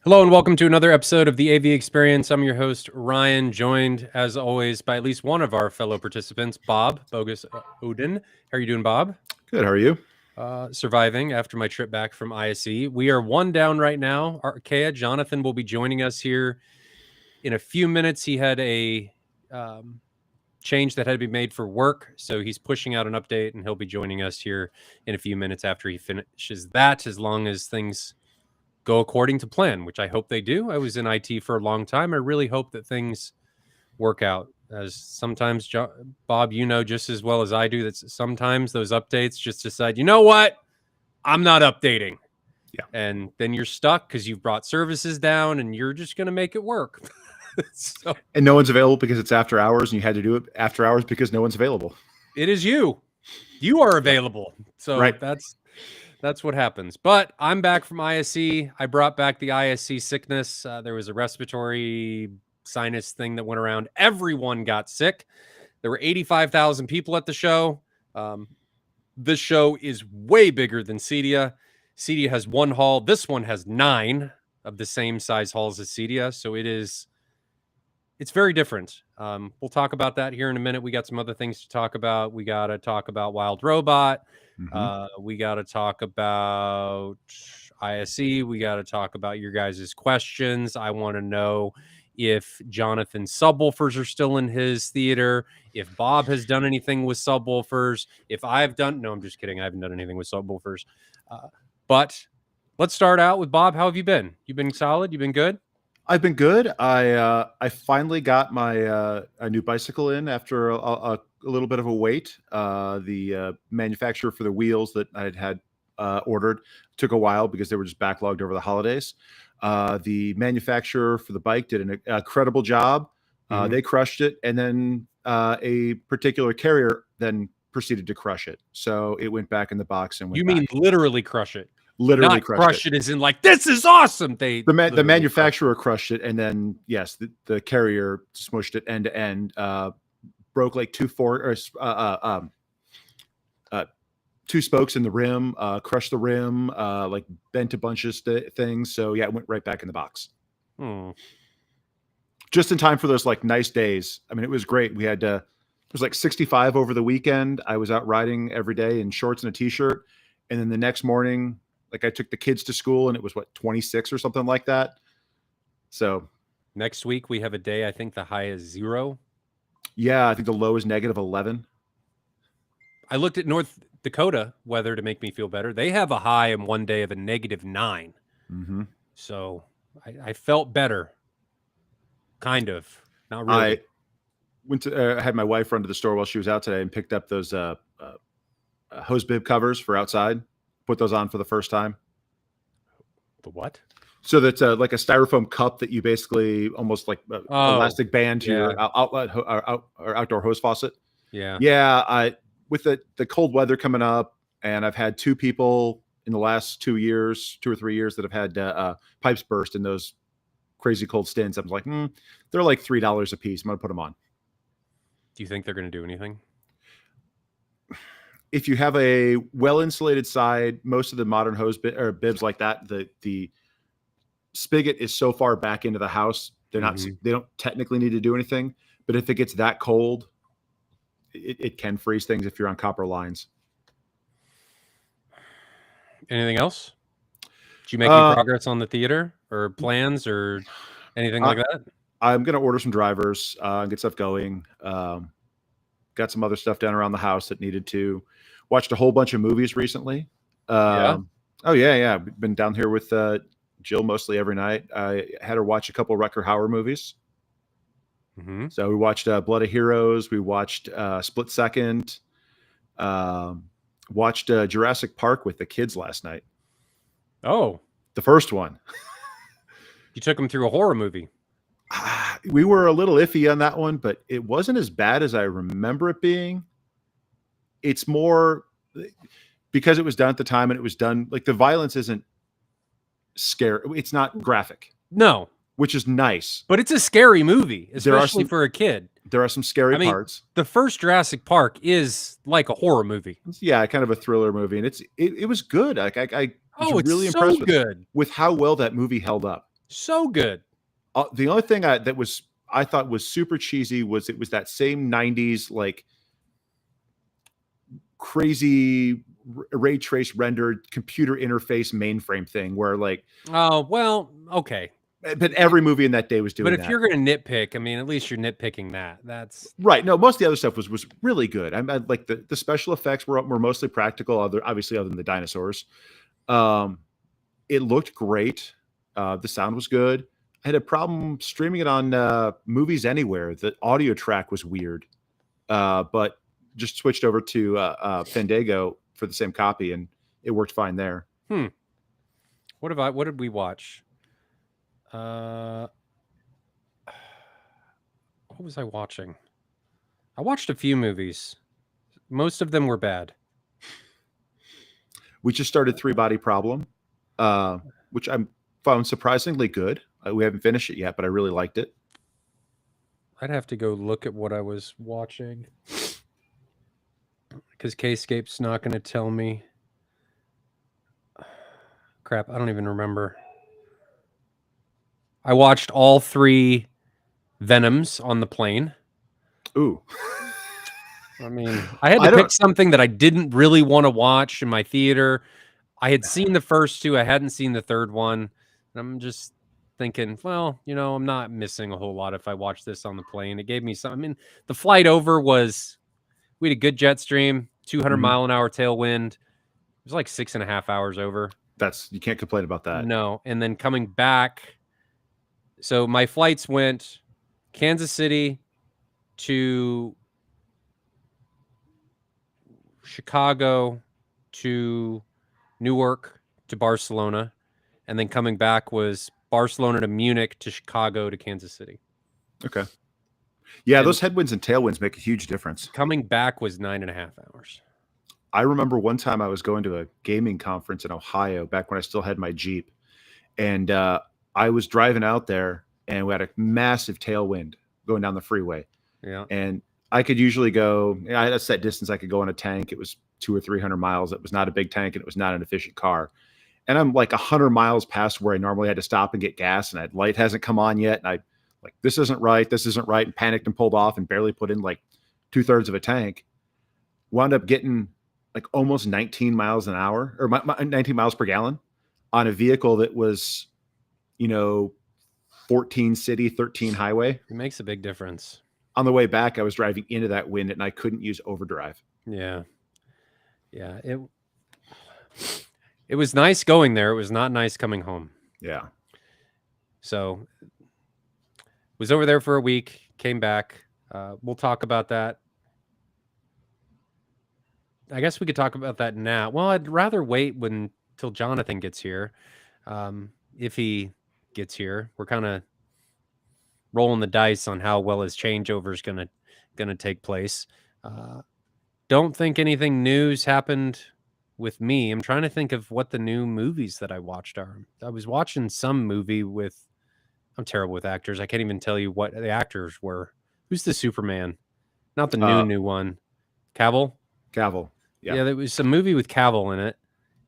Hello and welcome to another episode of the AV Experience. I'm your host, Ryan, joined as always by at least one of our fellow participants, Bob Bogus Odin. How are you doing, Bob? Good. How are you? Surviving after my trip back from ISE. We are one down right now. Archaea, Jonathan will be joining us here in a few minutes. He had a change that had to be made for work, so he's pushing out an update, and he'll be joining us here in a few minutes after he finishes that, as long as things go according to plan, which I hope they do. I was in IT for a long time. I really hope that things work out. As sometimes, Bob, you know just as well as I do that sometimes those updates just decide, you know what, I'm not updating. Yeah. And then you're stuck because you've brought services down and you're just going to make it work. So, and no one's available because it's after hours, and you had to do it after hours because no one's available. It is you. You are available. So right. That's what happens. But I'm back from ISE. I brought back the ISE sickness. There was a respiratory sinus thing that went around. Everyone got sick. There were 85,000 people at the show. This show is way bigger than Cedia. Cedia has one hall. This one has 9 of the same size halls as Cedia. So it's very different. We'll talk about that here in a minute. We got some other things to talk about. We got to talk about Wild Robot. We got to talk about ISE. We got to talk about your guys' questions. I want to know if Jonathan's subwoofers are still in his theater, if Bob has done anything with subwoofers, if I've done, no, I'm just kidding. I haven't done anything with subwoofers. But let's start out with Bob. How have you been? You've been solid? You've been good? I've been good. I finally got my a new bicycle in after a little bit of a wait. The manufacturer for the wheels that I had ordered took a while because they were just backlogged over the holidays. The manufacturer for the bike did an incredible job. They crushed it, and then a particular carrier then proceeded to crush it. So it went back in the box and went. You mean back. Literally crush it? Literally not crush it as in like, this is awesome. The manufacturer crushed it, and then yes, the carrier smushed it end to end, broke like two spokes in the rim, crushed the rim, like bent a bunch of things. So yeah, it went right back in the box. Just in time for those like nice days. I mean, it was great. We had it was like 65 over the weekend. I was out riding every day in shorts and a t-shirt, and then the next morning, like I took the kids to school and it was 26 or something like that. So next week we have a day, I think the high is 0. Yeah, I think the low is -11. I looked at North Dakota weather to make me feel better. They have a high in one day of a -9. So I felt better. Kind of. Not really. I went to had my wife run to the store while she was out today and picked up those hose bib covers for outside. Put those on for the first time. The what? So that's like a styrofoam cup that you basically almost like elastic band to your outlet or outdoor hose faucet. Yeah. With the cold weather coming up, and I've had 2 people in the last 2 or 3 years that have had pipes burst in those crazy cold stints. I'm like, they're like $3 a piece. I'm gonna put them on. Do you think they're going to do anything? If you have a well-insulated side, most of the modern hose bibs like that, the spigot is so far back into the house, they don't technically need to do anything. But if it gets that cold, it can freeze things if you're on copper lines. Anything else? Did you make any progress on the theater or plans or anything like that? I'm going to order some drivers and get stuff going. Got some other stuff done around the house that needed to. Watched a whole bunch of movies recently. Oh yeah. Been down here with Jill mostly every night. I had her watch a couple Rutger Hauer movies. So we watched Blood of Heroes. We watched Split Second. Watched Jurassic Park with the kids last night. Oh, the first one. You took them through a horror movie. We were a little iffy on that one, but it wasn't as bad as I remember it being. It's more because it was done at the time, and it was done like the violence isn't scary. It's not graphic. No. Which is nice. But it's a scary movie, especially for a kid. There are some scary parts. The first Jurassic Park is like a horror movie. Yeah, kind of a thriller movie. And it was good. Like I was really impressed with how well that movie held up. So good. The only thing I thought was super cheesy was it was that same 90s like crazy ray trace rendered computer interface mainframe thing where like Oh, well, okay. but every movie in that day was doing But if that. you're going to nitpick, I mean, at least you're nitpicking that. That's Right. No, most of the other stuff was really good. I like the special effects were mostly practical, obviously other than the dinosaurs. It looked great. The sound was good. I had a problem streaming it on Movies Anywhere. The audio track was weird, but just switched over to Fandango for the same copy, and it worked fine there. What did we watch? What was I watching? I watched a few movies. Most of them were bad. We just started Three Body Problem, which I found surprisingly good. We haven't finished it yet, but I really liked it. I'd have to go look at what I was watching because K-Scape's not going to tell me. Crap, I don't even remember. I watched all 3 Venoms on the plane. Ooh. I mean, I had to pick something that I didn't really want to watch in my theater. I had seen the first 2. I hadn't seen the third one. And I'm just thinking, well, I'm not missing a whole lot if I watch this on the plane. It gave me some. I mean, the flight over we had a good jet stream, 200 mile an hour tailwind. It was like 6.5 hours over. You can't complain about that. No. And then coming back. So my flights went Kansas City to Chicago to Newark to Barcelona, and then coming back was Barcelona to Munich to Chicago to Kansas City. Okay. Yeah, those headwinds and tailwinds make a huge difference. Coming back was 9.5 hours. I remember one time I was going to a gaming conference in Ohio back when I still had my Jeep, and I was driving out there, and we had a massive tailwind going down the freeway. Yeah, and I could usually go. I had a set distance I could go on a tank. It was 200 or 300 miles. It was not a big tank, and it was not an efficient car. And I'm like 100 miles past where I normally had to stop and get gas, and that light hasn't come on yet. And I like, this isn't right, and panicked and pulled off and barely put in like 2/3 of a tank. Wound up getting like almost 19 miles an hour or 19 miles per gallon on a vehicle that was, 14 city, 13 highway. It makes a big difference. On the way back, I was driving into that wind and I couldn't use overdrive. Yeah. Yeah. It was nice going there. It was not nice coming home. Yeah. So was over there for a week, came back. We'll talk about that. I guess we could talk about that now. Well, I'd rather wait till Jonathan gets here. If he gets here, we're kind of rolling the dice on how well his changeover is gonna take place. Don't think anything new's happened with me. I'm trying to think of what the new movies that I watched are. I was watching some movie with. I'm terrible with actors. I can't even tell you what the actors were. Who's the Superman? Not the new one. Cavill. Yeah, there was a movie with Cavill in it.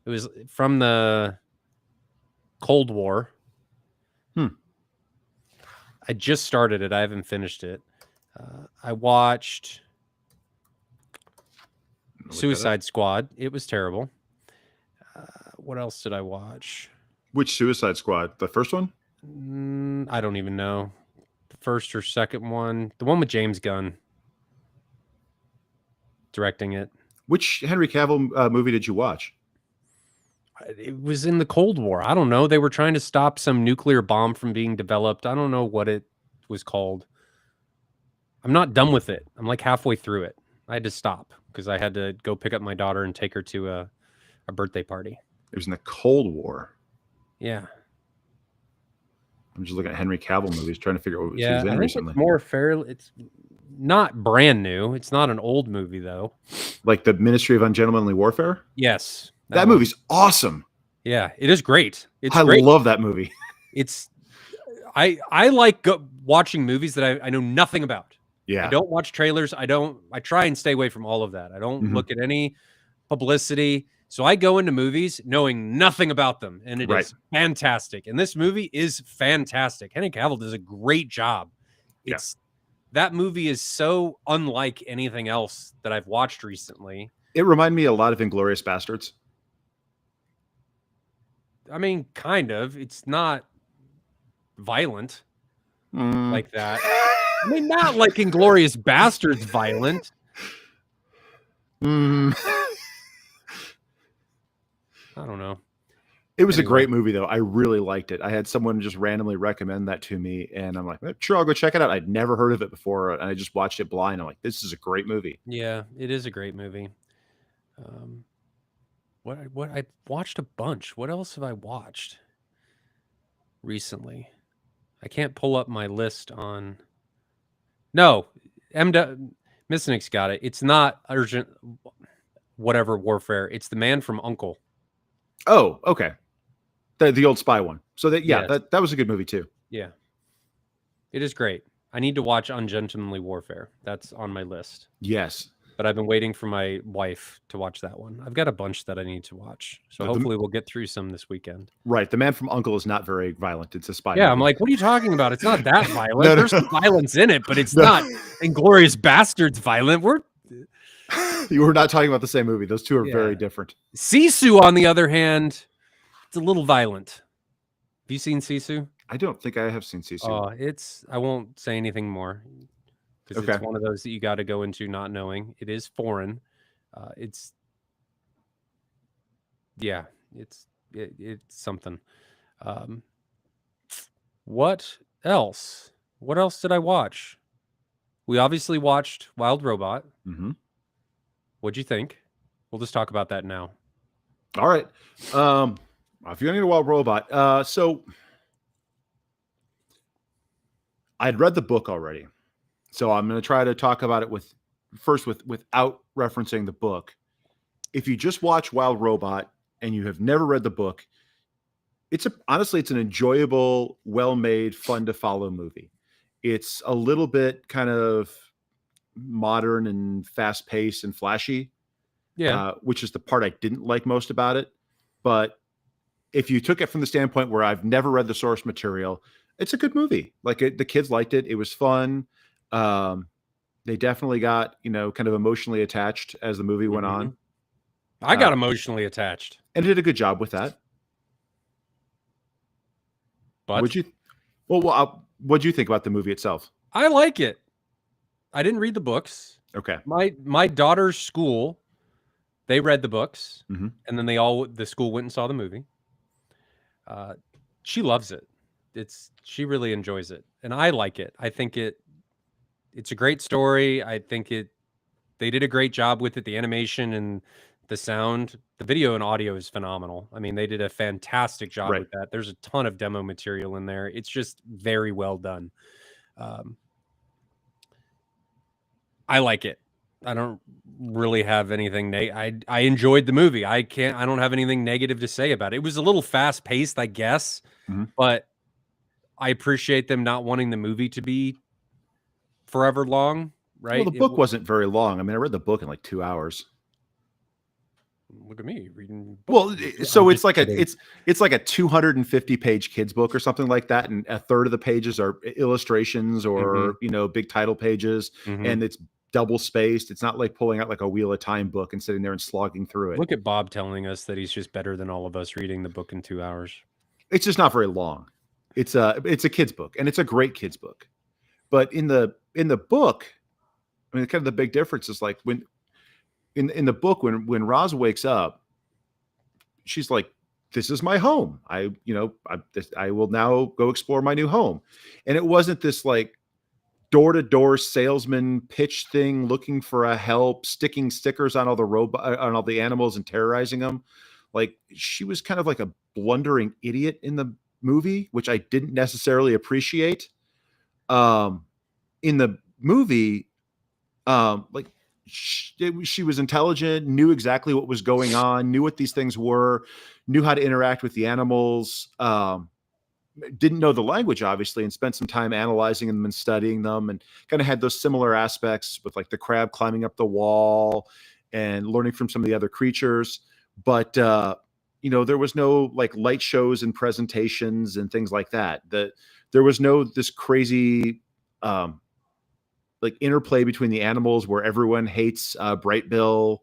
It was from the Cold War. I just started it. I haven't finished it. I watched Suicide Squad. It was terrible. What else did I watch? Which Suicide Squad? The first one? I don't even know. The first or second one. The one with James Gunn directing it. Which Henry Cavill movie did you watch? It was in the Cold War. I don't know. They were trying to stop some nuclear bomb from being developed. I don't know what it was called. I'm not done with it. I'm like halfway through it. I had to stop because I had to go pick up my daughter and take her to a birthday party. It was in the Cold War. Yeah. I'm just looking at Henry Cavill movies, trying to figure out what he was in recently. It's more fairly. It's not brand new. It's not an old movie though. Like the Ministry of Ungentlemanly Warfare? Yes. That movie's awesome. Yeah, it is great. I love that movie. I like watching movies that I know nothing about. Yeah. I don't watch trailers. I try and stay away from all of that. I don't look at any publicity. So I go into movies knowing nothing about them, and it Right. is fantastic. And this movie is fantastic. Henry Cavill does a great job. Yeah. That movie is so unlike anything else that I've watched recently. It reminded me a lot of Inglourious Bastards. I mean, kind of. It's not violent like that. I mean, not like Inglourious Bastards violent. I don't know. It was a great movie, though. I really liked it. I had someone just randomly recommend that to me, and I'm like, sure, I'll go check it out. I'd never heard of it before, and I just watched it blind. I'm like, this is a great movie. Yeah, it is a great movie. What I watched a bunch. What else have I watched recently? I can't pull up my list on. No, Missinick's got it. It's not urgent. Whatever warfare. It's the Man from U.N.C.L.E. Oh, okay. The old spy one. So Yes. that was a good movie too. Yeah, it is great. I need to watch Ungentlemanly Warfare. That's on my list. Yes. But I've been waiting for my wife to watch that one. I've got a bunch that I need to watch. So hopefully we'll get through some this weekend. Right. The Man from U.N.C.L.E. is not very violent. It's a spy Yeah, movie. I'm like, what are you talking about? It's not that violent. There's some violence in it, but it's not Inglourious Bastards violent. You were not talking about the same movie. Those two are very different. Sisu, on the other hand, it's a little violent. Have you seen Sisu? I don't think I have seen Sisu. I won't say anything more because it's one of those that you got to go into not knowing. It is foreign. It's something. What else? What else did I watch? We obviously watched Wild Robot. Mm-hmm. What'd you think? We'll just talk about that now. All right. If you're going to Wild Robot, so I'd read the book already. So I'm going to try to talk about it without referencing the book. If you just watch Wild Robot and you have never read the book, honestly, it's an enjoyable, well-made, fun to follow movie. It's a little bit kind of modern and fast-paced and flashy. Yeah. Which is the part I didn't like most about it. But if you took it from the standpoint where I've never read the source material, it's a good movie. Like the kids liked it. It was fun. They definitely got, kind of emotionally attached as the movie went on. I got emotionally attached. And did a good job with that. But what'd you think about the movie itself? I like it. I didn't read the books. Okay. My daughter's school, they read the books, mm-hmm. and then the school went and saw the movie. She loves it. She really enjoys it, and I like it. I think it's a great story. I think they did a great job with it. The animation and the sound, the video and audio is phenomenal. I mean, they did a fantastic job with that. There's a ton of demo material in there. It's just very well done. I like it. I don't really have anything. I enjoyed the movie. I don't have anything negative to say about it. It was a little fast paced, I guess, but I appreciate them not wanting the movie to be forever long. Right. Well, the book wasn't very long. I mean, I read the book in like 2 hours. Look at me reading. Well, so it's like it's like a 250-page kids book or something like that, and a third of the pages are illustrations or big title pages, and it's double spaced. It's not like pulling out like a Wheel of Time book and sitting there and slogging through it. Look at Bob telling us that he's just better than all of us reading the book in 2 hours. It's just not very long. It's a kids book, and it's a great kids book. But in the book, I mean, kind of the big difference is like when in the book when Roz wakes up, she's like, "This is my home. I will now go explore my new home," and it wasn't this like door-to-door salesman pitch thing, looking for a help, sticking stickers on all the animals and terrorizing them. Like, she was kind of like a blundering idiot in the movie, which I didn't necessarily appreciate. In the movie, like she was intelligent, knew exactly what was going on, knew what these things were, knew how to interact with the animals. Didn't know the language, obviously, and spent some time analyzing them and studying them, and kind of had those similar aspects with like the crab climbing up the wall and learning from some of the other creatures. but there was no like light shows and presentations and things like that. There was no this crazy like interplay between the animals where everyone hates Bright Bill.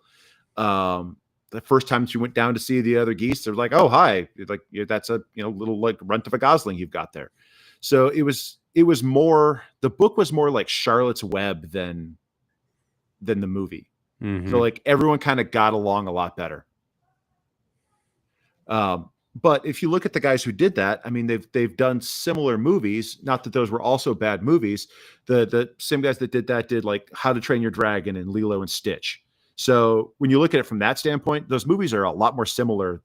The first time she went down to see the other geese, they're like, "Oh, hi!" Like that's a little like runt of a gosling you've got there. So it was more. The book was more like Charlotte's Web than the movie. Mm-hmm. So like everyone kind of got along a lot better. But if you look at the guys who did that, I mean, they've done similar movies. Not that those were also bad movies. The same guys that did that did like How to Train Your Dragon and Lilo and Stitch. So when you look at it from that standpoint, those movies are a lot more similar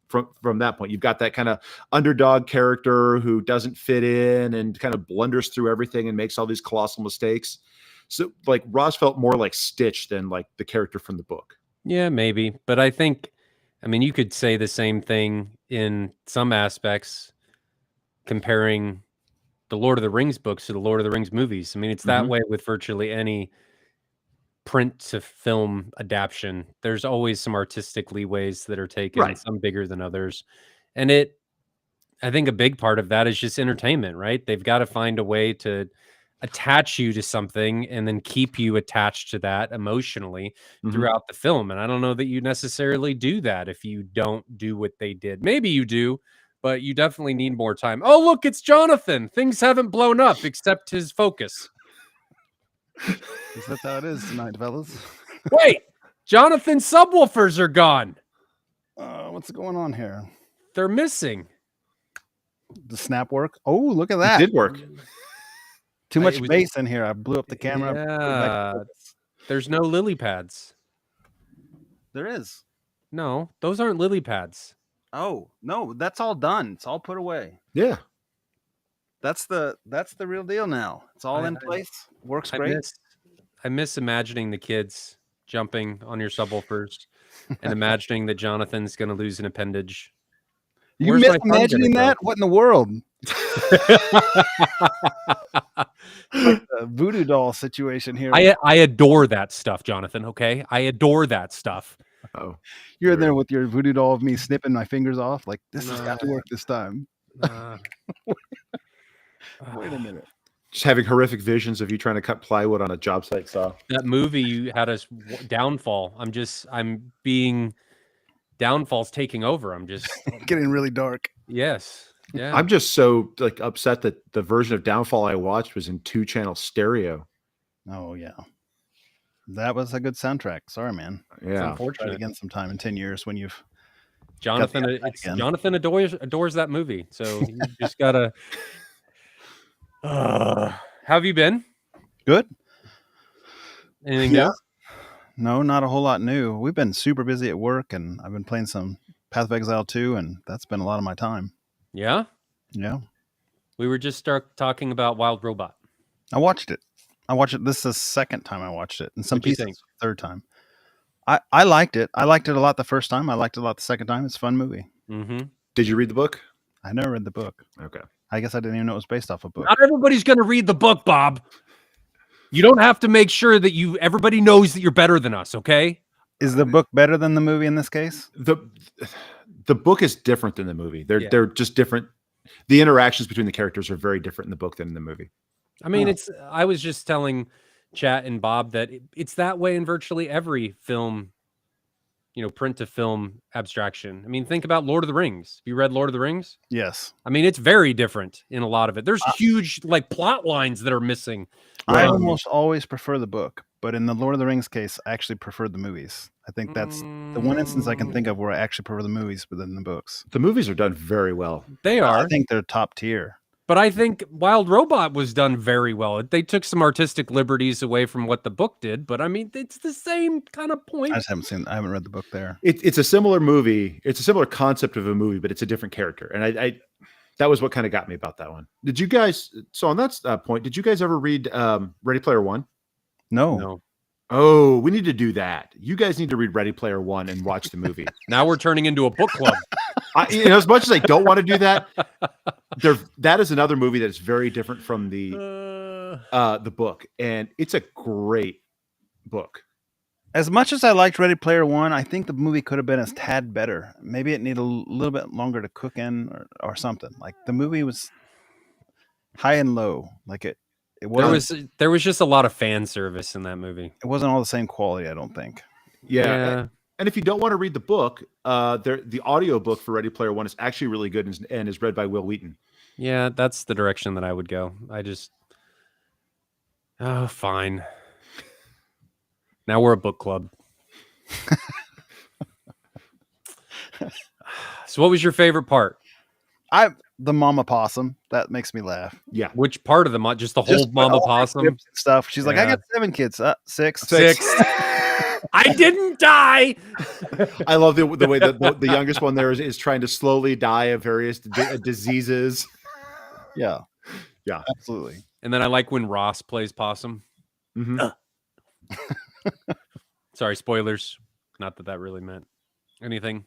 from that point. You've got that kind of underdog character who doesn't fit in and kind of blunders through everything and makes all these colossal mistakes. So like Roz felt more like Stitch than like the character from the book. Yeah, maybe. But I mean, you could say the same thing in some aspects, comparing the Lord of the Rings books to the Lord of the Rings movies. I mean, it's that way with virtually any print to film adaptation. There's always some artistic leeways that are taken, Right. some bigger than others. And I think a big part of that is just entertainment, right? They've got to find a way to attach you to something and then keep you attached to that emotionally throughout the film. And I don't know that you necessarily do that if you don't do what they did. Maybe you do, but you definitely need more time. Oh, look, it's Jonathan. Things haven't blown up except his focus. Is that how it is tonight, fellas? Wait, Jonathan's subwoofers are gone. What's going on here? They're missing. The snap work? Oh, look at that. It did work. Too much bass in here. I blew up the camera. Yeah. There's no lily pads. There is. No, those aren't lily pads. Oh, no, that's all done. It's all put away. Yeah. That's the real deal now. It's all in place. Works great. I miss imagining the kids jumping on your subwoofers and imagining that Jonathan's going to lose an appendage. You miss imagining that? What in the world? Like a voodoo doll situation here. I adore that stuff, Jonathan. Okay, I adore that stuff. Oh, you're in there with your voodoo doll of me snipping my fingers off. Like this has got to work this time. Wait a minute. Just having horrific visions of you trying to cut plywood on a job site saw. That movie had us downfall. I'm being downfall's taking over. I'm just getting really dark. Yes. Yeah. I'm just so like upset that the version of Downfall I watched was in 2-channel stereo. Oh yeah. That was a good soundtrack. Sorry, man. Yeah. It's unfortunate. Again sometime in 10 years when you've Jonathan adores that movie. So you just gotta how have you been? Good. Anything new? No, not a whole lot new. We've been super busy at work, and I've been playing some Path of Exile 2, and that's been a lot of my time. Yeah? Yeah. We were just talking about Wild Robot. I watched it. This is the second time I watched it, and some pieces third time. I liked it. I liked it a lot the first time. I liked it a lot the second time. It's a fun movie. Mm-hmm. Did you read the book? I never read the book. Okay. I guess I didn't even know it was based off a book. Not everybody's going to read the book, Bob. You don't have to make sure that everybody knows that you're better than us, okay? Is the book better than the movie in this case? The book is different than the movie. They're just different. The interactions between the characters are very different in the book than in the movie. I mean, I was just telling Chat and Bob that it's that way in virtually every film, print to film abstraction. I mean, think about Lord of the Rings. Have you read Lord of the Rings? Yes. I mean, it's very different in a lot of it. There's huge like plot lines that are missing. I almost always prefer the book, but in the Lord of the Rings case, I actually preferred the movies. I think that's the one instance I can think of where I actually prefer the movies than the books. The movies are done very well. They are. I think they're top tier. But I think Wild Robot was done very well. They took some artistic liberties away from what the book did, but I mean, it's the same kind of point. I haven't read the book there. It's a similar movie. It's a similar concept of a movie, but it's a different character. And I that was what kind of got me about that one. Did you guys? So on that point, did you guys ever read Ready Player One? No. Oh, we need to do that. You guys need to read Ready Player One and watch the movie. Now we're turning into a book club. As much as I don't want to do that, that is another movie that is very different from the book, and it's a great book. As much as I liked Ready Player One, I think the movie could have been a tad better. Maybe it needed a little bit longer to cook in, or something. Like the movie was high and low. Like it wasn't. There was just a lot of fan service in that movie. It wasn't all the same quality. I don't think. Yeah. And if you don't want to read the book, the audio book for Ready Player One is actually really good and is read by Will Wheaton. Yeah, that's the direction that I would go. Oh, fine. Now we're a book club. So what was your favorite part? The mama possum. That makes me laugh. Yeah. Which part of just the whole mama possum stuff? She's like, I got 7 kids. 6. I didn't die. I love the way that the youngest one there is trying to slowly die of various diseases. Yeah, absolutely. And then I like when Ross plays possum. Mm-hmm. Sorry, spoilers. Not that really meant anything.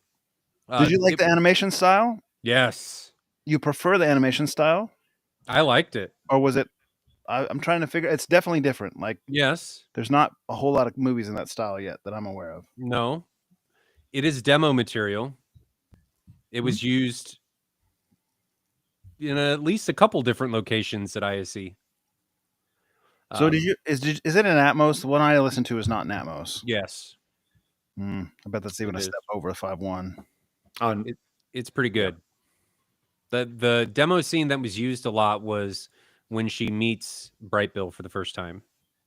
Did you like the animation style? Yes. You prefer the animation style? I liked it. Or was it? I'm trying to figure. It's definitely different. Like, yes, there's not a whole lot of movies in that style yet that I'm aware of. No, it is demo material. It was used in at least a couple different locations at ISE. So is it in Atmos? The one I listened to is not in Atmos. Yes. I bet that's even a step over the 5.1. It's pretty good. The demo scene that was used a lot was when she meets Bright Bill for the first time,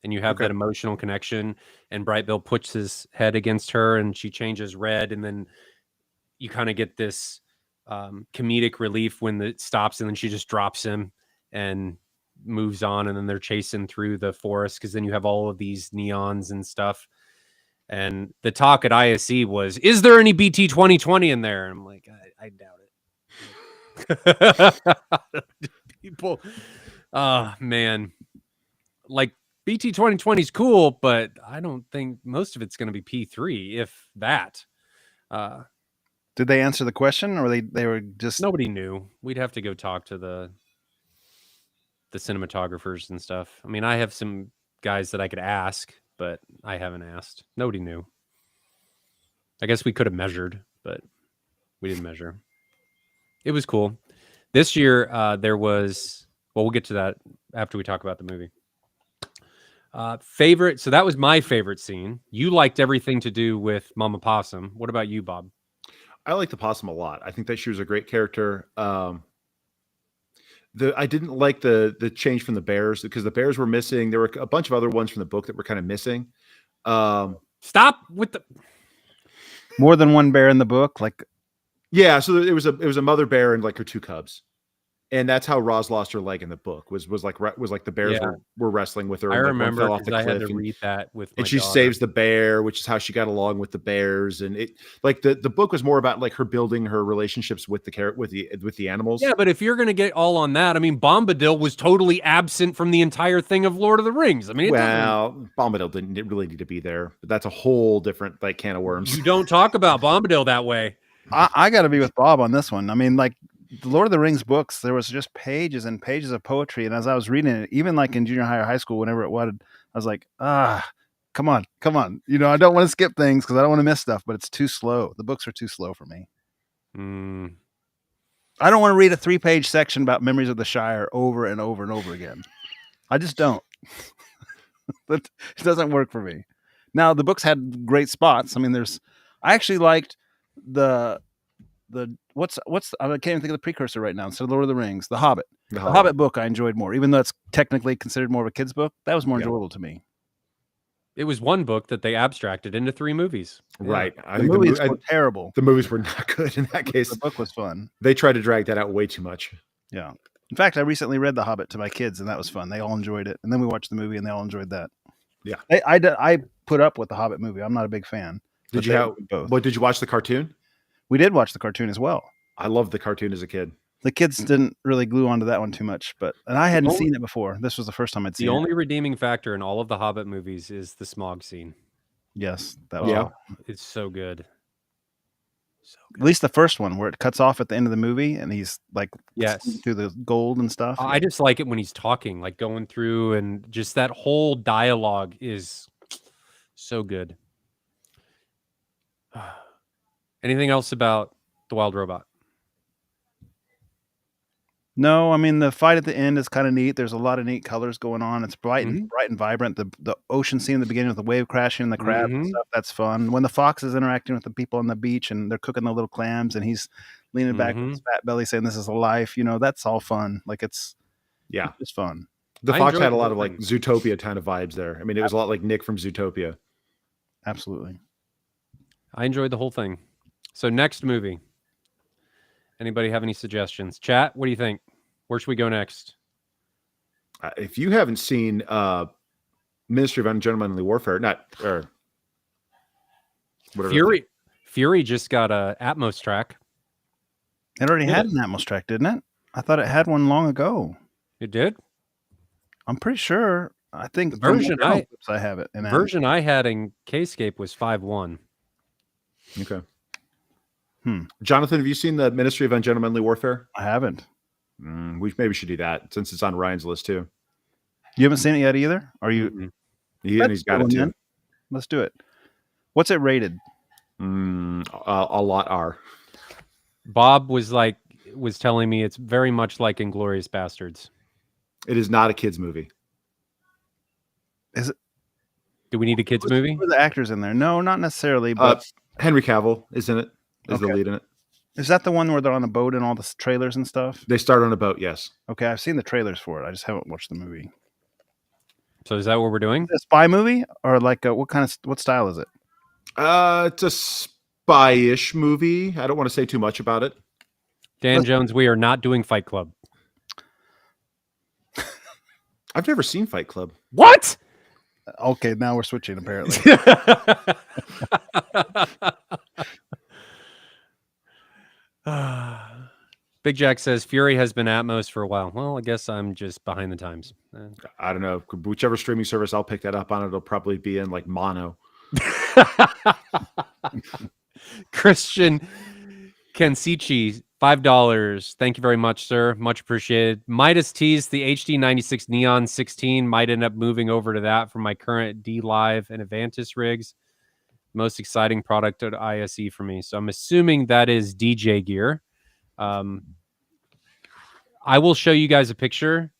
and you have that emotional connection, and Bright Bill puts his head against her and she changes red, and then you kind of get this comedic relief when it stops, and then she just drops him and moves on, and then they're chasing through the forest because then you have all of these neons and stuff. And the talk at ISE was, is there any BT 2020 in there? And I'm like, I doubt it. People, man, like BT 2020 is cool, but I don't think most of it's going to be P3, if that. Did they answer the question, or they were just... Nobody knew. We'd have to go talk to the cinematographers and stuff. I mean, I have some guys that I could ask, but I haven't asked. Nobody knew. I guess we could have measured, but we didn't measure. It was cool. This year, there was... Well, we'll get to that after we talk about the movie. Favorite... So that was my favorite scene. You liked everything to do with Mama Possum. What about you, Bob? I like the possum a lot. I think that she was a great character. I didn't like the change from the bears because the bears were missing. There were a bunch of other ones from the book that were kind of missing. Stop with the... More than one bear in the book, like... Yeah, so it was a mother bear and like her 2 cubs. And that's how Roz lost her leg in the book. Was like the bears were wrestling with her. I and remember fell off the cliff. I had to read that with my and she daughter. saves the bear, which is how she got along with the bears. And it like the book was more about like her building her relationships with the animals. Yeah, but if you're gonna get all on that, I mean, Bombadil was totally absent from the entire thing of Lord of the Rings. I mean, Bombadil didn't really need to be there, but that's a whole different like can of worms. You don't talk about Bombadil that way. I got to be with Bob on this one. I mean, like, the Lord of the Rings books, there was just pages and pages of poetry. And as I was reading it, even like in junior high or high school, whenever it was, I was like, come on. You know, I don't want to skip things because I don't want to miss stuff, but it's too slow. The books are too slow for me. I don't want to read a 3-page section about memories of the Shire over and over and over again. I just don't. It doesn't work for me. Now, the books had great spots. I mean, I actually liked the what's I can't even think of the precursor right now. Instead of Lord of the Rings, The Hobbit. The Hobbit book I enjoyed more, even though it's technically considered more of a kid's book. That was more enjoyable to me. It was one book that they abstracted into 3 movies. Right. The movies were terrible. The movies were not good in that case. The book was fun. They tried to drag that out way too much. Yeah. In fact, I recently read The Hobbit to my kids, and that was fun. They all enjoyed it. And then we watched the movie, and they all enjoyed that. Yeah. I put up with The Hobbit movie. I'm not a big fan. Did you watch the cartoon? We did watch the cartoon as well. I loved the cartoon as a kid. The kids didn't really glue onto that one too much, and I hadn't seen it before. This was the first time I'd seen it. The only redeeming factor in all of the Hobbit movies is the smog scene. Yes, that was it's so good. So good. At least the first one, where it cuts off at the end of the movie, and he's like through the gold and stuff. I just like it when he's talking, like going through, and just that whole dialogue is so good. Anything else about The Wild Robot? No, I mean the fight at the end is kind of neat. There's a lot of neat colors going on. It's bright Mhm. and bright and vibrant. The ocean scene in the beginning with the wave crashing and the crabs and Mhm. stuff, that's fun. When the fox is interacting with the people on the beach and they're cooking the little clams and he's leaning back with his fat belly saying this is a life, that's all fun. Like it's Yeah. just fun. The I fox enjoyed had a the lot whole of like thing. Zootopia kind of vibes there. I mean, it was a lot like Nick from Zootopia. Absolutely. I enjoyed the whole thing. So next movie. Anybody have any suggestions? Chat, what do you think? Where should we go next? If you haven't seen Ministry of Ungentlemanly Warfare, not or whatever. Fury just got a Atmos track. It already Did had it? an Atmos track, didn't it? I thought it had one long ago. It did? I'm pretty sure. I think The from version email clips I have it. The version I had in Kscape was 5.1. Okay. Hmm. Jonathan, have you seen the Ministry of Ungentlemanly Warfare? I haven't. We maybe should do that since it's on Ryan's list too. You haven't seen it yet either? Are you? Mhm. He's got it too. Let's do it. What's it rated? A lot are. Bob was telling me it's very much like Inglourious Bastards. It is not a kids movie. Is it? Do we need a kids movie? Who are the actors in there? No, not necessarily. But Henry Cavill is in it. Is the Okay. lead in it? is that the one where they're on a boat and all the trailers and stuff? They start on a boat. Yes. Okay, I've seen the trailers for it. I just haven't watched the movie. So is that what we're doing? Is it a spy movie or like what style is it? It's a spy-ish movie. I don't want to say too much about it. Dan Jones, we are not doing Fight Club. I've never seen Fight Club. What? Okay, now we're switching apparently. Big Jack says Fury has been Atmos for a while. Well, I guess I'm just behind the times. I don't know. Whichever streaming service I'll pick that up on, it'll probably be in like mono. Christian Kensichi, $5. Thank you very much, sir. Much appreciated. Midas teased the HD 96 Neon 16. Might end up moving over to that for my current D Live and Avantis rigs. Most exciting product at ISE for me. So I'm assuming that is DJ gear. I will show you guys a picture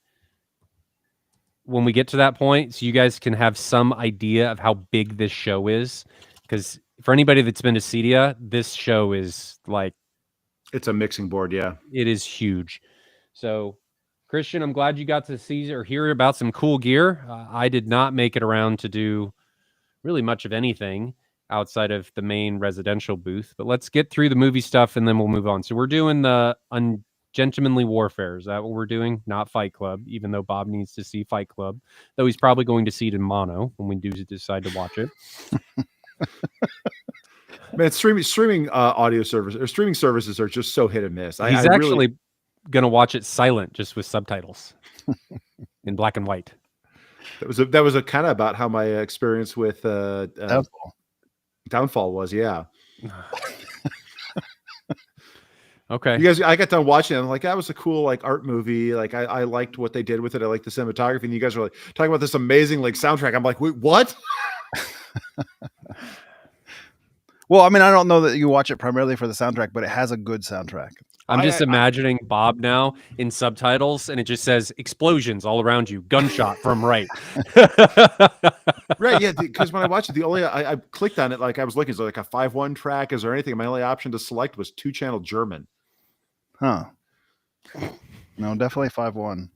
when we get to that point so you guys can have some idea of how big this show is. Because for anybody that's been to CEDIA, this show is like... It's a mixing board, yeah. It is huge. So, Christian, I'm glad you got to see or hear about some cool gear. I did not make it around to do really much of anything outside of the main residential booth. But let's get through the movie stuff and then we'll move on. So we're doing the Ungentlemanly Warfare. Is that what we're doing? Not Fight Club, even though Bob needs to see Fight Club. Though he's probably going to see it in mono when we do decide to watch it. Man, streaming audio service or streaming services are just so hit and miss. He's actually going to watch it silent, just with subtitles in black and white. That was a kind of about how my experience with Downfall was. Yeah. Okay. You guys, I got done watching it. I'm like, that was a cool like art movie. Like I liked what they did with it. I liked the cinematography. And you guys were like talking about this amazing like soundtrack. I'm like, wait, what? Well, I mean, I don't know that you watch it primarily for the soundtrack, but it has a good soundtrack. I'm just imagining Bob now in subtitles, and it just says explosions all around you, gunshot from right. Right, yeah. Because when I watched it, I clicked on it like I was looking. Is there like a 5.1 track? Is there anything? My only option to select was 2-channel German. Huh. No, definitely 5.1.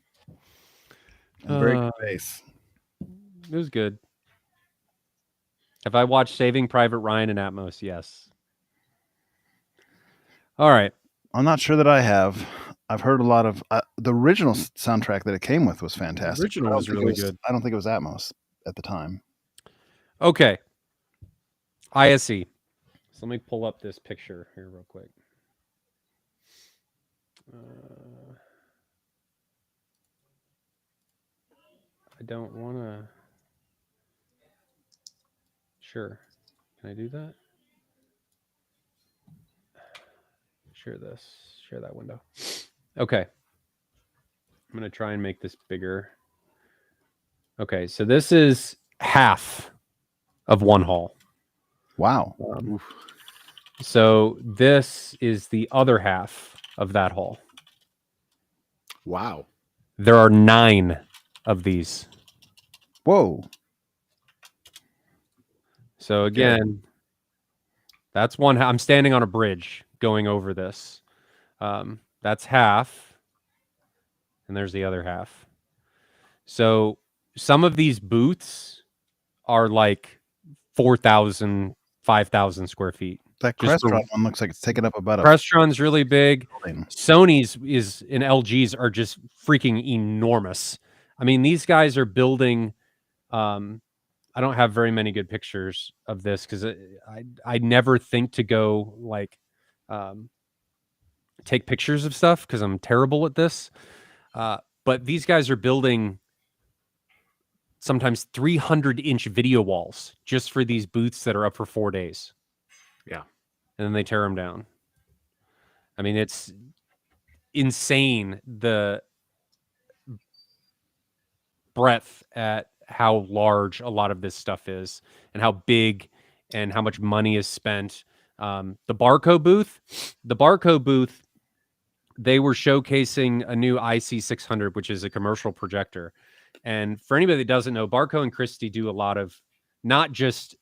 Very good bass. It was good. Have I watched Saving Private Ryan in Atmos? Yes. All right. I'm not sure that I have. I've heard a lot of the original soundtrack that it came with was fantastic. The original was really good. I don't think it was Atmos at the time. Okay. ISE. So let me pull up this picture here real quick. I don't want to... Sure. Can I do that? Share this. Share that window. Okay. I'm going to try and make this bigger. Okay, so this is half of one hall. Wow. So this is the other half of that hall. Wow. There are 9 of these. Whoa. So again, that's one. I'm standing on a bridge going over this. That's half, and there's the other half. So some of these booths are like 4,000, 5,000 square feet. That Just Crestron one looks like it's taken up about a Crestron's really big. building. Sony's and LG's are just freaking enormous. I mean, these guys are building. I don't have very many good pictures of this because I never think to go like take pictures of stuff because I'm terrible at this. But these guys are building sometimes 300-inch video walls just for these booths that are up for 4 days. Yeah. And then they tear them down. I mean, it's insane the breadth at how large a lot of this stuff is and how big and how much money is spent. The Barco booth, they were showcasing a new ISE 600, which is a commercial projector. And for anybody that doesn't know, Barco and Christie do a lot of not just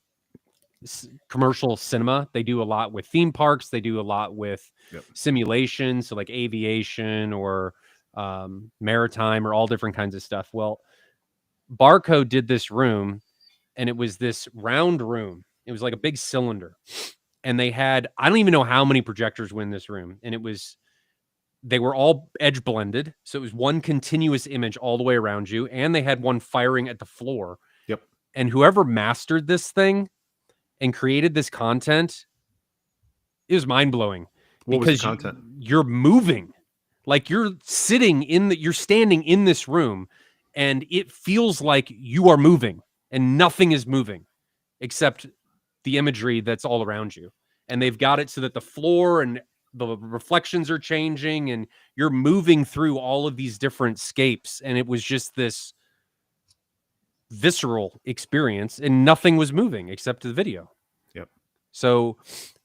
commercial cinema. They do a lot with theme parks. They do a lot with simulations, so like aviation or maritime or all different kinds of stuff. Well, Barco did this room, and it was this round room. It was like a big cylinder, and they had, I don't even know how many projectors were in this room, and they were all edge blended, so it was one continuous image all the way around you, and they had one firing at the floor. Yep. And whoever mastered this thing and created this content, it was mind-blowing. What was the content? You're moving. Like you're standing in this room, and it feels like you are moving, and nothing is moving except the imagery that's all around you. And they've got it so that the floor and the reflections are changing, and you're moving through all of these different scapes. And it was just this visceral experience, and nothing was moving except the video. Yep. So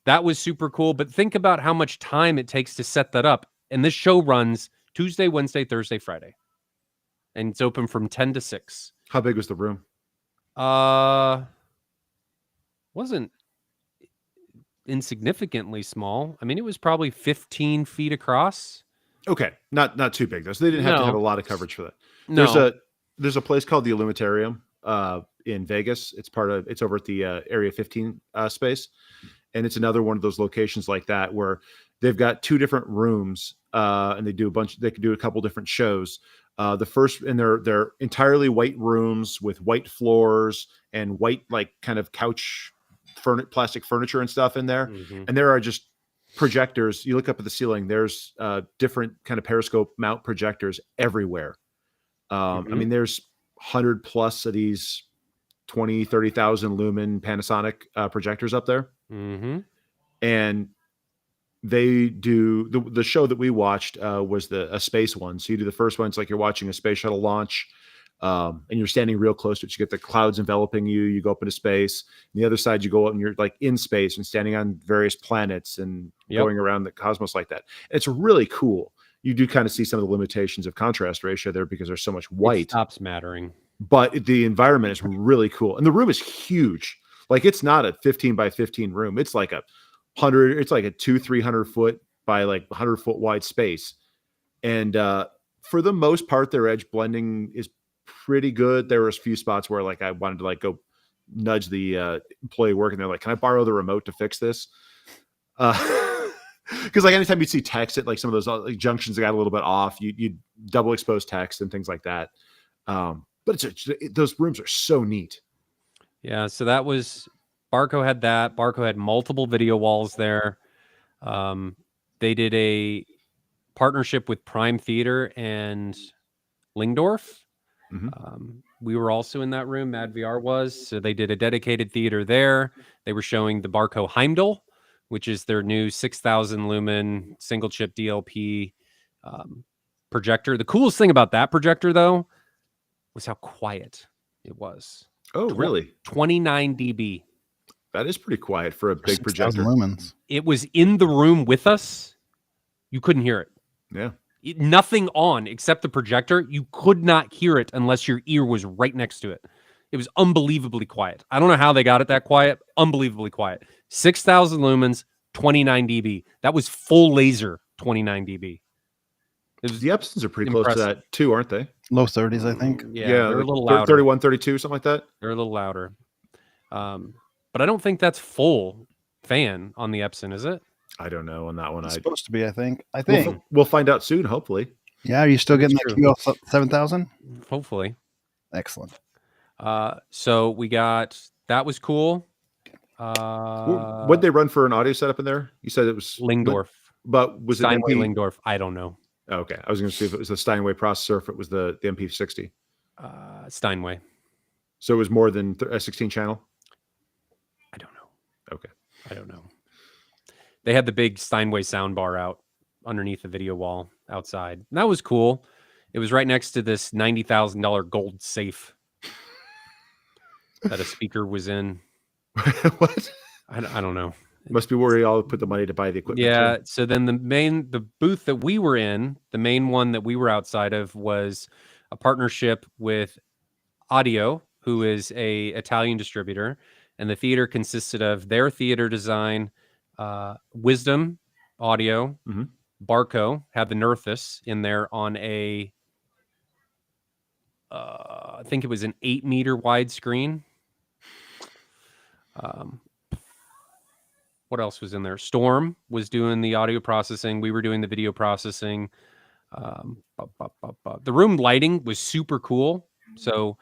that was super cool. But think about how much time it takes to set that up. And this show runs Tuesday, Wednesday, Thursday, Friday. And it's open from 10 to 6. How big was the room? Wasn't insignificantly small. I mean, it was probably 15 feet across. Okay, not too big though. So they didn't have to have a lot of coverage for that. No. There's a place called the Illumitarium in Vegas. It's over at the Area 15 space, and it's another one of those locations like that where they've got 2 different rooms, and they could do a couple different shows. The first, and they're entirely white rooms with white floors and white like kind of couch plastic furniture and stuff in there. Mm-hmm. And there are just projectors. You look up at the ceiling, there's different kind of periscope mount projectors everywhere. I mean, there's 100 plus of these 20, 30,000 lumen Panasonic projectors up there. Mm-hmm. And they do the show that we watched was a space one. So you do the first one. It's like you're watching a space shuttle launch, and you're standing real close to it. You get the clouds enveloping you. You go up into space. And the other side, you go out and you're like in space and standing on various planets and going around the cosmos like that. And it's really cool. You do kind of see some of the limitations of contrast ratio there because there's so much white. It stops mattering. But the environment is really cool. And the room is huge. Like it's not a 15 by 15 room. It's like a 300 foot by like 100 foot wide space. And for the most part, their edge blending is pretty good. There were a few spots where like I wanted to like go nudge the employee working there. Like, can I borrow the remote to fix this? Because like anytime you see text at like some of those like, junctions that got a little bit off, you double expose text and things like that. But those rooms are so neat. Yeah, so that was Barco had that. Barco had multiple video walls there. They did a partnership with Prime Theater and Lingdorf. Mm-hmm. We were also in that room. Mad VR was. So they did a dedicated theater there. They were showing the Barco Heimdall, which is their new 6,000 lumen single chip DLP projector. The coolest thing about that projector, though, was how quiet it was. Oh, really? 29 dB. That is pretty quiet for a big 6,000 projector. lumens. It was in the room with us. You couldn't hear it. Yeah. Nothing on except the projector. You could not hear it unless your ear was right next to it. It was unbelievably quiet. I don't know how they got it that quiet. Unbelievably quiet. 6,000 lumens, 29 dB. That was full laser, 29 dB. It was The Epsons are pretty close to impressive. that too, aren't they? Low 30s, I think. Yeah, they're a like little louder. 31, 32, something like that. They're a little louder. But I don't think that's full fan on the Epson, is it? I don't know on that one. It's I supposed to be, I think. we'll find out soon, hopefully. Yeah, are you still getting That's that QL 7000? Hopefully. Excellent. So we got that was cool. What'd they run for an audio setup in there? You said it was Lingdorf. but was it Steinway MP? Lingdorf. I don't know. Oh, okay, I was going to see if it was the Steinway processor, if it was the MP60. Steinway. So it was more than a 16 channel. I don't know. Okay, I don't know. They had the big Steinway soundbar out underneath the video wall outside. And that was cool. It was right next to this $90,000 gold safe that a speaker was in. what? I don't know. Must be where y'all put the money to buy the equipment. Yeah. too. So then the booth that we were in, the main one that we were outside of, was a partnership with Audio, who is a Italian distributor, and the theater consisted of their theater design, Wisdom Audio, Mhm. Barco had the Nerthus in there on a, I think it was an 8-meter wide screen. What else was in there? Storm was doing the audio processing. We were doing the video processing. The room lighting was super cool. So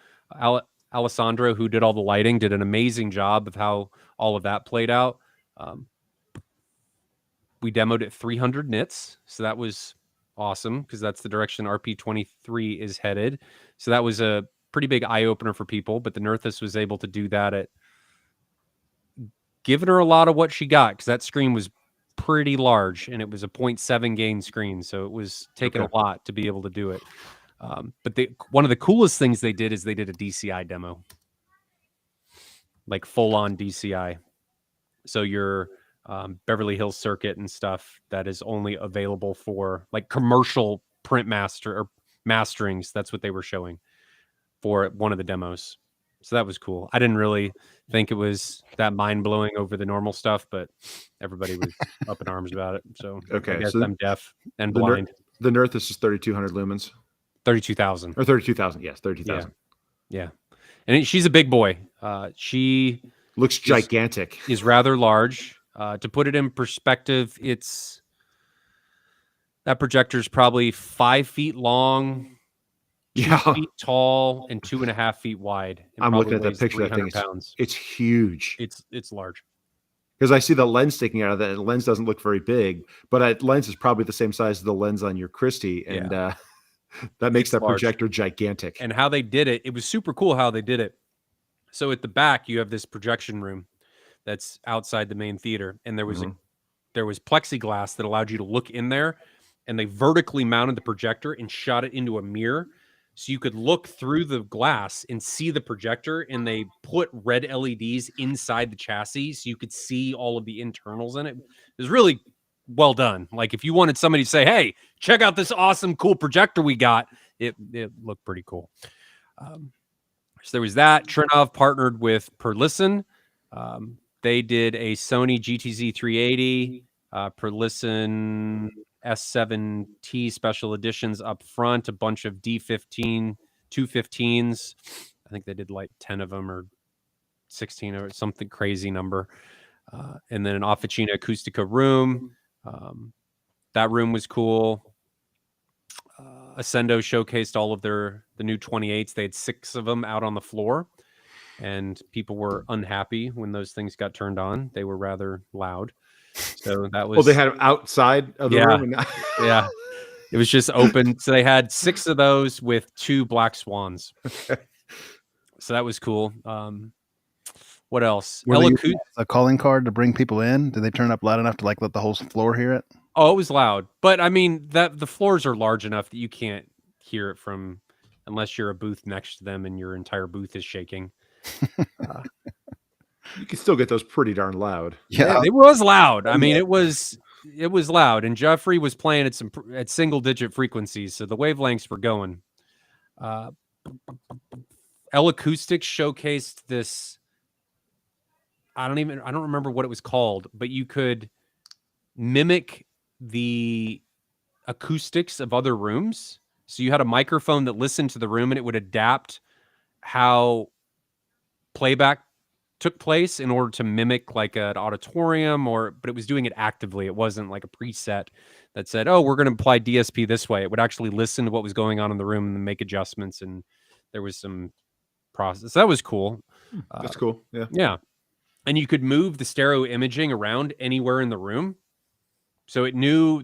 Alessandro, who did all the lighting, did an amazing job of how all of that played out. We demoed at 300 nits. So that was awesome because that's the direction RP23 is headed. So that was a pretty big eye-opener for people. But the Nerthus was able to do that at giving her a lot of what she got because that screen was pretty large and it was a 0.7 gain screen. So it was taking a lot to be able to do it. But one of the coolest things they did is they did a DCI demo, like full on DCI. So your Beverly Hills circuit and stuff that is only available for like commercial print master or masterings. That's what they were showing for one of the demos. So that was cool. I didn't really think it was that mind blowing over the normal stuff, but everybody was up in arms about it. So I guess I'm deaf and blind. The Nerthus is 3,200 lumens. 32,000 or 32,000. Yes, 32,000. Yeah. And she's a big boy. She looks gigantic. Is rather large. To put it in perspective, that projector is probably 5 feet long, 2 feet tall, and 2.5 feet wide. I'm looking at that picture. That thing it's huge. It's large. Because I see the lens sticking out of that. The lens doesn't look very big, but that lens is probably the same size as the lens on your Christie, and that makes that projector gigantic. And how they did it, it was super cool how they did it. So at the back, you have this projection room that's outside the main theater, and there was plexiglass that allowed you to look in there, and they vertically mounted the projector and shot it into a mirror, so you could look through the glass and see the projector. And they put red LEDs inside the chassis, so you could see all of the internals in it. It was really well done. Like if you wanted somebody to say, "Hey, check out this awesome, cool projector we got," it looked pretty cool. So there was that. Trinov partnered with Perlisten. They did a Sony GTZ 380, Perlisten S7T special editions up front, a bunch of D15, 215s. I think they did like 10 of them or 16 or something crazy number. And then an Officina Acustica room. That room was cool. Ascendo showcased all of the new 28s. They had 6 of them out on the floor, and people were unhappy when those things got turned on. They were rather loud. So that was... Well, they had them outside of the room? Yeah. It was just open. So they had 6 of those with 2 black swans. So that was cool. What else? A calling card to bring people in? Did they turn up loud enough to like let the whole floor hear it? Oh, it was loud. But I mean, the floors are large enough that you can't hear it from unless you're a booth next to them and your entire booth is shaking. You can still get those pretty darn loud. Yeah, It was loud. I mean, it was loud, and Jeffrey was playing at single digit frequencies, so the wavelengths were going. L Acoustics showcased this. I don't remember what it was called, but you could mimic the acoustics of other rooms. So you had a microphone that listened to the room, and it would adapt how playback took place in order to mimic like an auditorium, but it was doing it actively. It wasn't like a preset that said, oh, we're going to apply DSP this way. It would actually listen to what was going on in the room and make adjustments. And there was some process. That was cool. That's cool. Yeah. Yeah. And you could move the stereo imaging around anywhere in the room. So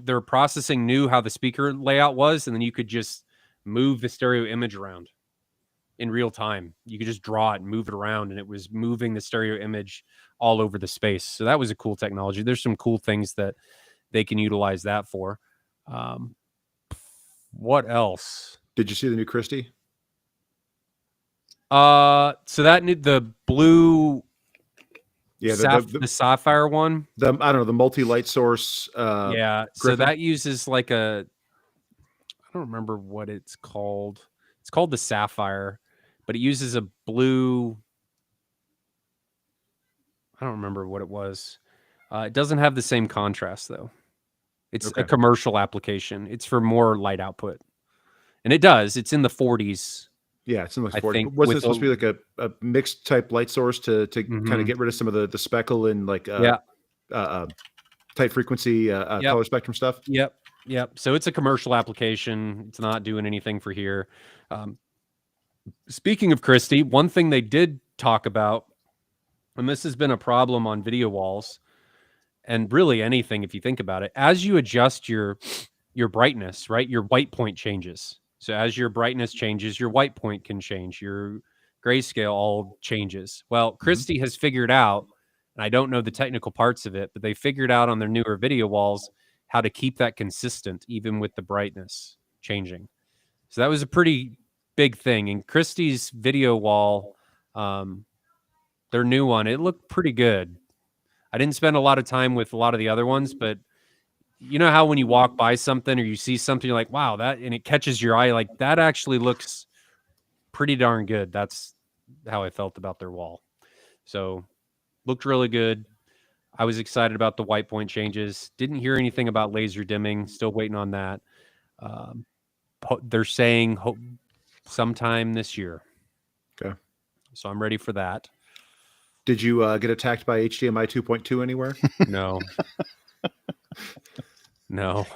their processing knew how the speaker layout was, and then you could just move the stereo image around in real time. You could just draw it and move it around, and it was moving the stereo image all over the space. So that was a cool technology. There's some cool things that they can utilize that for. What else? Did you see the new Christie? So the blue, the sapphire one. I don't know, the multi-light source. Yeah. So that uses like I don't remember what it's called. It's called the Sapphire, but it uses a blue. I don't remember what it was. It doesn't have the same contrast though. It's a commercial application. It's for more light output, and it does. It's in the 40s. Yeah, it's in the 40s. Was it supposed to be like a mixed type light source to kind of get rid of some of the speckle and like tight frequency color spectrum stuff? Yep. So it's a commercial application. It's not doing anything for here. Speaking of Christie, one thing they did talk about, and this has been a problem on video walls, and really anything if you think about it, as you adjust your brightness, right, your white point changes. So as your brightness changes, your white point can change. Your grayscale all changes. Well, Christie has figured out, and I don't know the technical parts of it, but they figured out on their newer video walls how to keep that consistent even with the brightness changing. So that was a pretty big thing. And Christie's video wall, their new one, it looked pretty good. I didn't spend a lot of time with a lot of the other ones, but you know how when you walk by something or you see something, you're like, wow, and it catches your eye, like that actually looks pretty darn good. That's how I felt about their wall. So looked really good. I was excited about the white point changes. Didn't hear anything about laser dimming. Still waiting on that. They're saying sometime this year. Okay. So I'm ready for that. Did you get attacked by HDMI 2.2 anywhere? No. No.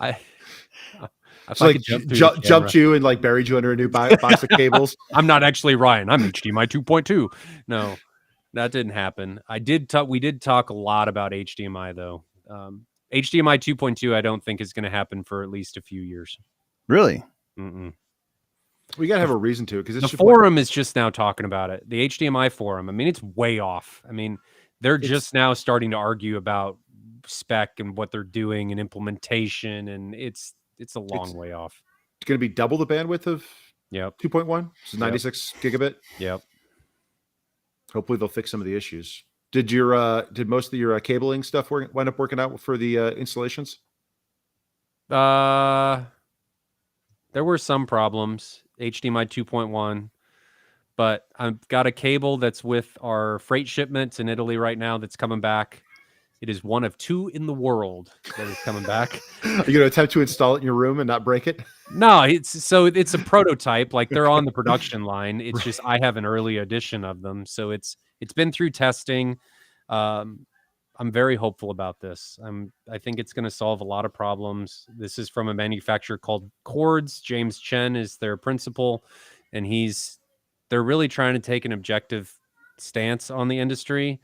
It's like jumped you and like buried you under a new box of cables. I'm not actually Ryan. I'm HDMI 2.2. No, that didn't happen. We did talk a lot about HDMI though. HDMI 2.2, I don't think is going to happen for at least a few years. Really? Mm-mm. We got to have a reason to, because the forum is just now talking about it. The HDMI forum. I mean, it's way off. I mean, they're just now starting to argue about spec and what they're doing and implementation, and it's a long way off. It's going to be double the bandwidth of 2.1. So 96 gigabit. Yep. Hopefully they'll fix some of the issues. Did most of your cabling stuff wind up working out for the installations? There were some problems. HDMI 2.1, but I've got a cable that's with our freight shipments in Italy right now that's coming back. It is one of 2 in the world that is coming back. Are you going to attempt to install it in your room and not break it? No, it's a prototype. Like they're on the production line. It's just I have an early edition of them, so it's been through testing. I'm very hopeful about this. I think it's going to solve a lot of problems. This is from a manufacturer called Cords. James Chen is their principal, and they're really trying to take an objective stance on the industry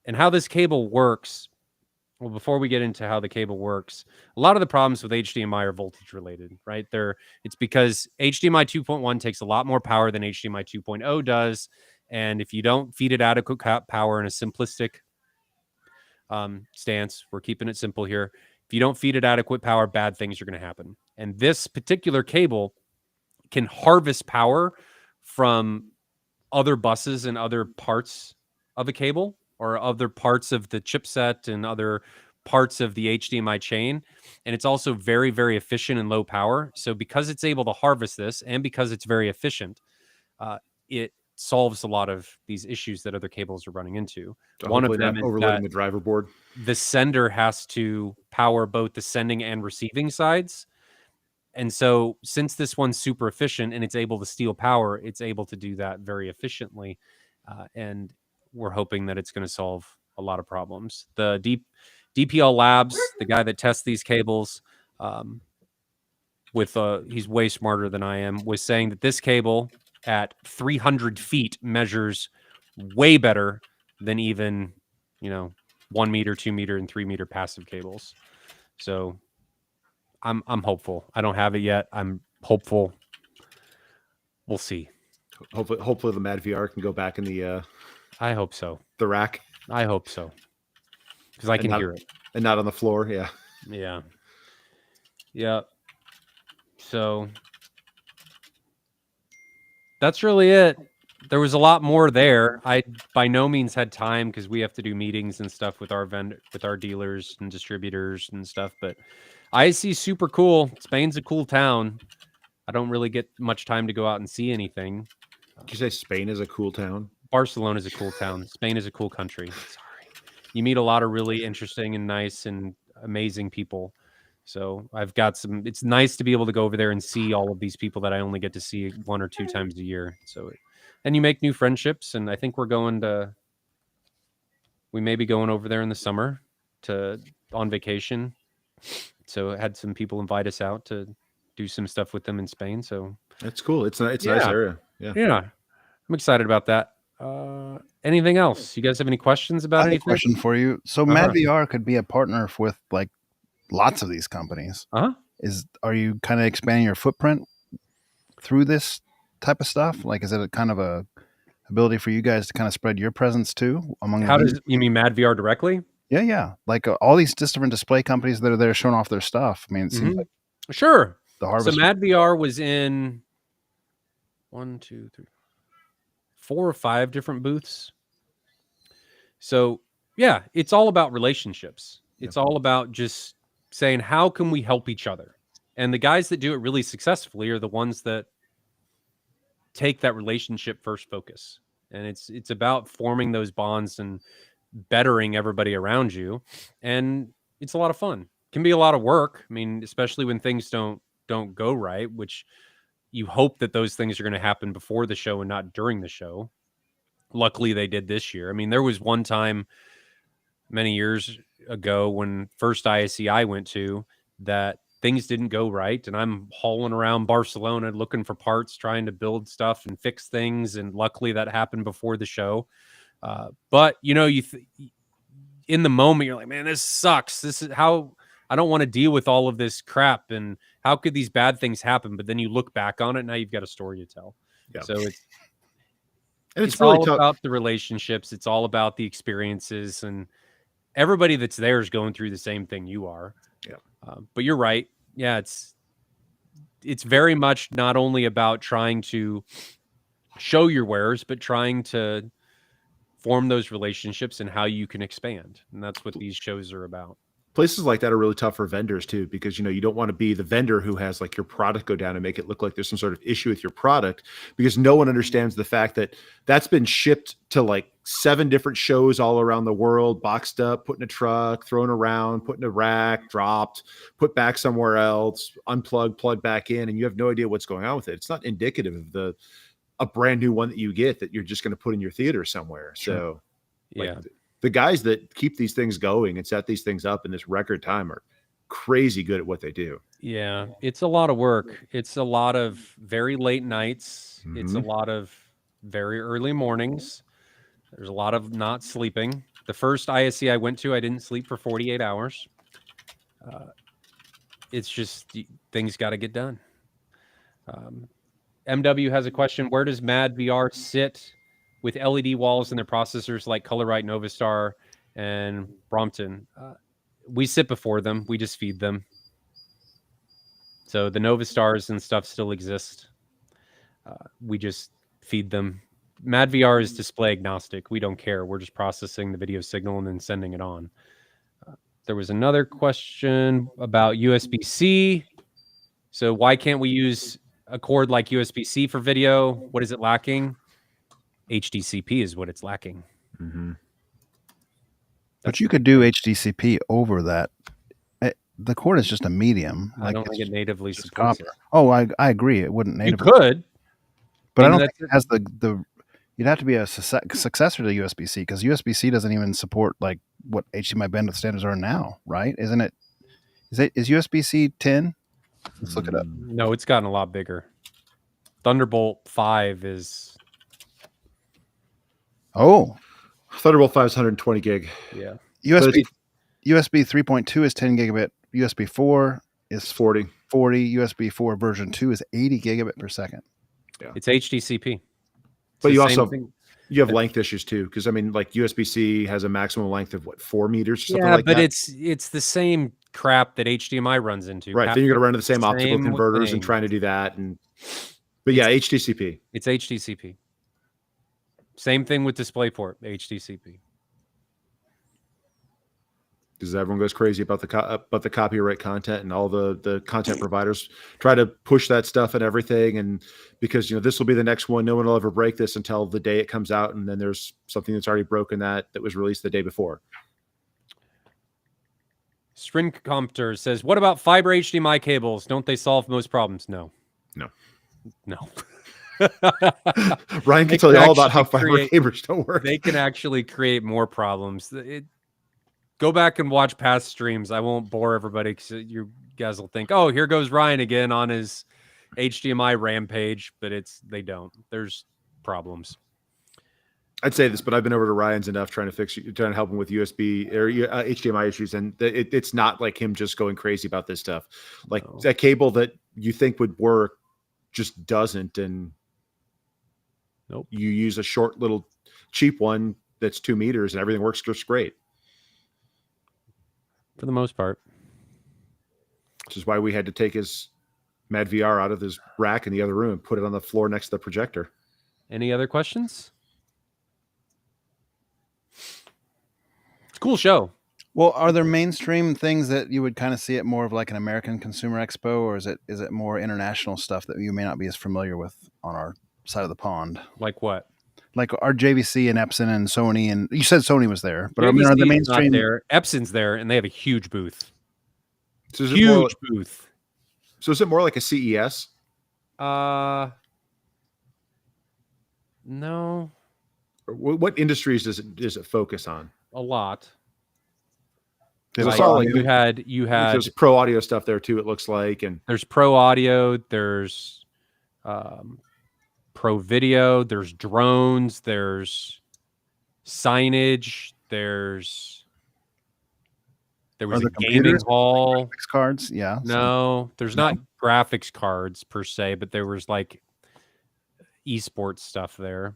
and how this cable works. Well, before we get into how the cable works, a lot of the problems with HDMI are voltage related, right? It's because HDMI 2.1 takes a lot more power than HDMI 2.0 does. And if you don't feed it adequate power in a simplistic stance, we're keeping it simple here. If you don't feed it adequate power, bad things are going to happen. And this particular cable can harvest power from other buses and other parts of a cable or other parts of the chipset and other parts of the HDMI chain. And it's also very, very efficient and low power. So because it's able to harvest this and because it's very efficient, it solves a lot of these issues that other cables are running into. So One of hopefully them not is overloading that the driver board. the sender has to power both the sending and receiving sides. And so since this one's super efficient and it's able to steal power, it's able to do that very efficiently. And we're hoping that it's going to solve a lot of problems. The DPL Labs, the guy that tests these cables, he's way smarter than I am, was saying that this cable at 300 feet measures way better than even, 1 meter, 2 meter, and 3 meter passive cables. So I'm hopeful. I don't have it yet. I'm hopeful. We'll see. Hopefully the Mad VR can go back in the I hope so. the rack. I hope so. Because I can hear it. And not on the floor. Yeah. Yeah. Yeah. So that's really it. There was a lot more there. I by no means had time because we have to do meetings and stuff with our dealers and distributors and stuff. But ISE is super cool. Spain's a cool town. I don't really get much time to go out and see anything. Did you say Spain is a cool town? Barcelona is a cool town. Spain is a cool country. Sorry. You meet a lot of really interesting and nice and amazing people. So I've got it's nice to be able to go over there and see all of these people that I only get to see 1 or 2 times a year. So, and you make new friendships. And I think we may be going over there in the summer on vacation. So I had some people invite us out to do some stuff with them in Spain. So that's cool. It's a nice area. Yeah. I'm excited about that. Anything else? You guys have any questions about anything? I have a question for you. So Mad VR could be a partner with like lots of these companies. Are you kind of expanding your footprint through this type of stuff? Like, is it a kind of a ability for you guys to kind of spread your presence too among? You mean Mad VR directly? Yeah. Like all these different display companies that are there showing off their stuff. I mean, it seems like sure. The harvest. So Mad VR was in 1, 2, 3, 4 or 5 different booths. So yeah, it's all about relationships. It's all about just saying, how can we help each other? And the guys that do it really successfully are the ones that take that relationship first focus. And it's about forming those bonds and bettering everybody around you. And it's a lot of fun. It can be a lot of work. I mean, especially when things don't go right, which you hope that those things are going to happen before the show and not during the show. Luckily, they did this year. I mean, there was one time many years ago when first ISE I went to that things didn't go right. And I'm hauling around Barcelona looking for parts, trying to build stuff and fix things. And luckily that happened before the show. But, in the moment, you're like, man, this sucks. This is how I don't want to deal with all of this crap. And how could these bad things happen? But then you look back on it. Now you've got a story to tell. Yeah. So it's really all about the relationships. It's all about the experiences, and everybody that's there is going through the same thing you are. Yeah. But you're right. Yeah. It's very much not only about trying to show your wares, but trying to form those relationships and how you can expand. And that's what these shows are about. Places like that are really tough for vendors too, because you don't want to be the vendor who has like your product go down and make it look like there's some sort of issue with your product, because no one understands the fact that that's been shipped to like 7 different shows all around the world, boxed up, put in a truck, thrown around, put in a rack, dropped, put back somewhere else, unplugged, plugged back in, and you have no idea what's going on with it. It's not indicative of a brand new one that you get that you're just going to put in your theater somewhere. Sure. So yeah. The guys that keep these things going and set these things up in this record time are crazy good at what they do. Yeah, it's a lot of work. It's a lot of very late nights. Mm-hmm. It's a lot of very early mornings. There's a lot of not sleeping. The first ISE I went to, I didn't sleep for 48 hours. It's just things got to get done. MW has a question. Where does Mad VR sit with LED walls and their processors like Colorite, Novistar, and Brompton? We sit before them. We just feed them. So the Novistars and stuff still exist. We just feed them MadVR is display agnostic. We don't care. We're just processing the video signal and then sending it on. There was another question about USB-C. So why can't we use a cord like USB-C for video? What is it lacking? HDCP is what it's lacking. Mm-hmm. But you could do HDCP over that. The cord is just a medium. I don't think it natively just supports copper. it. Oh, I agree. It wouldn't You natively. could, But I mean, don't think it has the. You'd have to be a successor to USB-C because USB-C doesn't even support like what HDMI bandwidth standards are now, right? Isn't it? Is USB-C 10? Let's look it up. No, it's gotten a lot bigger. Thunderbolt 5 is. Oh, Thunderbolt 5 is 120 gig. Yeah. USB 3.2 is 10 gigabit. USB 4 is 40. USB 4 version 2 is 80 gigabit per second. Yeah. It's HDCP. But you also you have length issues too, because I mean, like USB-C has a maximum length of what, 4 meters or something like that. Yeah, but it's the same crap that HDMI runs into. Right. Then you're going to run into the same optical converters thing. and trying to do that. But yeah, HDCP. It's HDCP. Same thing with DisplayPort, HDCP. Because everyone goes crazy about the copyright content, and all the content providers try to push that stuff and everything. And because this will be the next one, no one will ever break this until the day it comes out, and then there's something that's already broken that was released the day before. Stringcompter says, "What about fiber HDMI cables? Don't they solve most problems?" No. Ryan can tell you all about how fiber cables don't work. They can actually create more problems. Go back and watch past streams. I won't bore everybody because you guys will think, "Oh, here goes Ryan again on his HDMI rampage," but they don't. There's problems. I'd say this, but I've been over to Ryan's enough trying to help him with USB or HDMI issues, and it's not like him just going crazy about this stuff. Like that cable that you think would work just doesn't, and nope. You use a short little cheap one that's 2 meters, and everything works just great. For the most part. Which is why we had to take his MadVR out of his rack in the other room and put it on the floor next to the projector. Any other questions? It's a cool show. Well, are there mainstream things that you would kind of see it more of like an American Consumer Expo, or is it more international stuff that you may not be as familiar with on our side of the pond? Like what? Like our JVC and Epson and Sony, and you said Sony was there, but JVC I mean, are the mainstream there? Epson's there, and they have a huge booth. So Huge booth. So is it more like a CES? No. What industries does it focus on? A lot. Like, you had there's pro audio stuff there too. It looks like, and there's pro audio. There's pro video. There's drones. There's signage. There was a gaming hall. Graphics cards, yeah. No, there's not graphics cards per se, but there was like esports stuff there.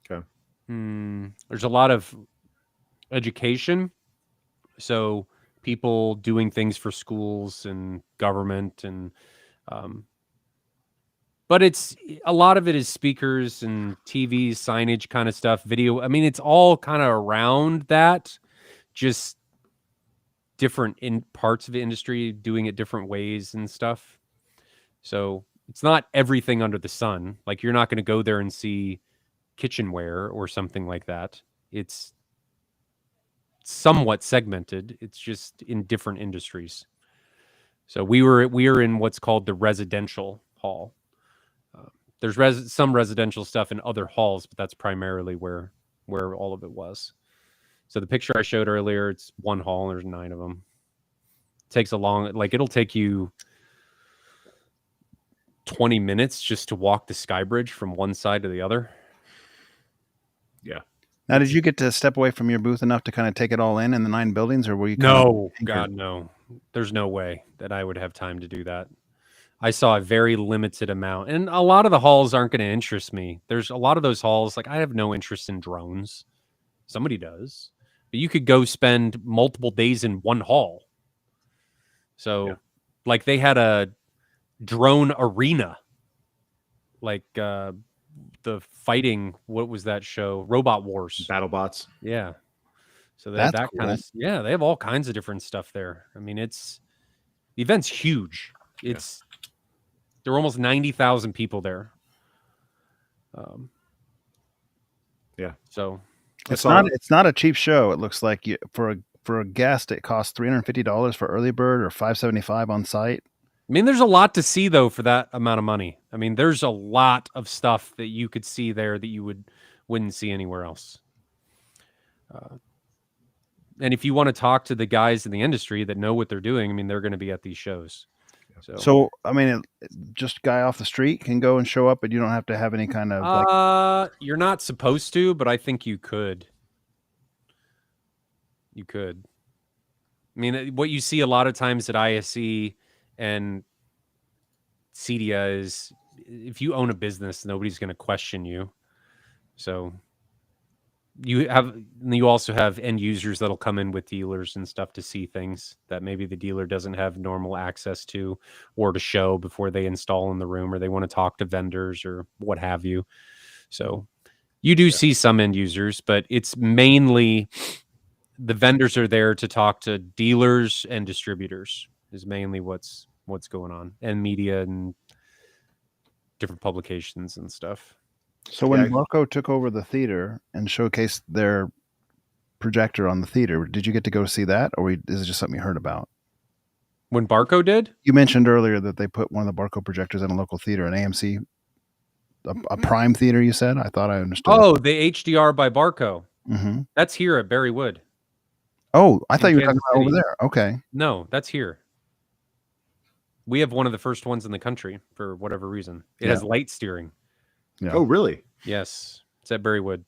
Okay. There's a lot of education. So people doing things for schools and government and but it's a lot of it is speakers and TVs, signage kind of stuff, video. I mean, it's all kind of around that, just different in parts of the industry doing it different ways and stuff. So it's not everything under the sun. Like you're not going to go there and see kitchenware or something like that. It's somewhat segmented. It's just in different industries. So we were in what's called the residential hall. There's some residential stuff in other halls, but that's primarily where all of it was. So the picture I showed earlier, it's one hall and there's 9 of them. It takes it'll take you 20 minutes just to walk the sky bridge from one side to the other. Yeah. Now, did you get to step away from your booth enough to kind of take it all in the 9 buildings, or were you? No, God, no. There's no way that I would have time to do that. I saw a very limited amount, and a lot of the halls aren't going to interest me. There's a lot of those halls, like I have no interest in drones. Somebody does, but you could go spend multiple days in one hall. So, like they had a drone arena, like fighting. What was that show? Robot Wars. BattleBots. Yeah. So they have That's that cool. kind of, yeah, they have all kinds of different stuff there. I mean, the event's huge. There were almost 90,000 people there. Yeah. So it's not a cheap show. It looks like for a guest, it costs $350 for early bird or $575 on site. I mean, there's a lot to see though for that amount of money. I mean, there's a lot of stuff that you could see there that you wouldn't see anywhere else. And if you want to talk to the guys in the industry that know what they're doing, I mean, they're going to be at these shows. So I mean, just a guy off the street can go and show up, but you don't have to have any kind of You're not supposed to, but I think you could. You could. I mean, what you see a lot of times at ISE and CEDIA is if you own a business, nobody's going to question you. So you also have end users that'll come in with dealers and stuff to see things that maybe the dealer doesn't have normal access to or to show before they install in the room, or they want to talk to vendors or what have you. So you do see some end users, but it's mainly the vendors are there to talk to dealers and distributors is mainly what's going on, and media and different publications and stuff. So when Barco took over the theater and showcased their projector on the theater, did you get to go see that, or is it just something you heard about? When Barco did? You mentioned earlier that they put one of the Barco projectors in a local theater, an AMC, a Prime theater, you said? I thought I understood. Oh, the HDR by Barco. Mm-hmm. That's here at Berrywood. Oh, I thought you were talking about over there. Okay. No, that's here. We have one of the first ones in the country for whatever reason. It has light steering. Yeah. Oh, really? Yes. It's at Berrywood.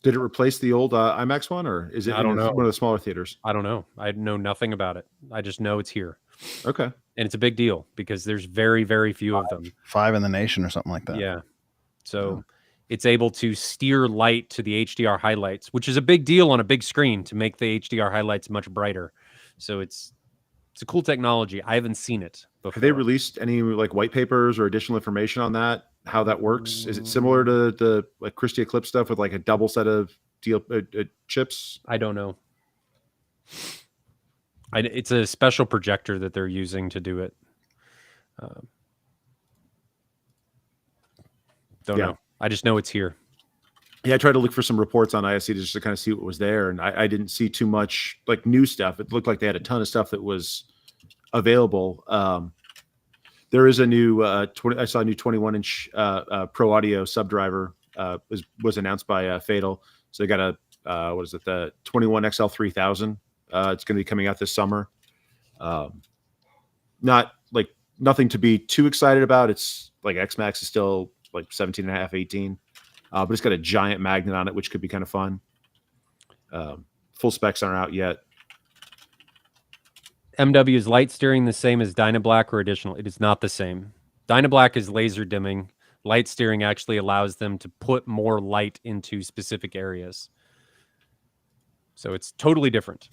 Did it replace the old IMAX one, or is it I don't know. One of the smaller theaters? I don't know. I know nothing about it. I just know it's here. Okay. And it's a big deal because there's very, very few of them. 5 in the nation or something like that. Yeah. So it's able to steer light to the HDR highlights, which is a big deal on a big screen to make the HDR highlights much brighter. So it's a cool technology. I haven't seen it before. Have they released any like white papers or additional information on that? How that works? Is it similar to the like Christie Eclipse stuff with like a double set of chips? I don't know. It's a special projector that they're using to do it. Don't know. I just know it's here. Yeah, I tried to look for some reports on ISE just to kind of see what was there, and I didn't see too much like new stuff. It looked like they had a ton of stuff that was available. There is a new I saw a new 21-inch Pro Audio subdriver was announced by Fatal. So they got a what is it, the 21 XL 3000. It's going to be coming out this summer. Not like nothing to be too excited about. It's like X-Max is still like 17.5, 18. But it's got a giant magnet on it, which could be kind of fun. Full specs aren't out yet. MW is light steering the same as Dynablack or additional? It is not the same. Dynablack is laser dimming. Light steering actually allows them to put more light into specific areas. So it's totally different.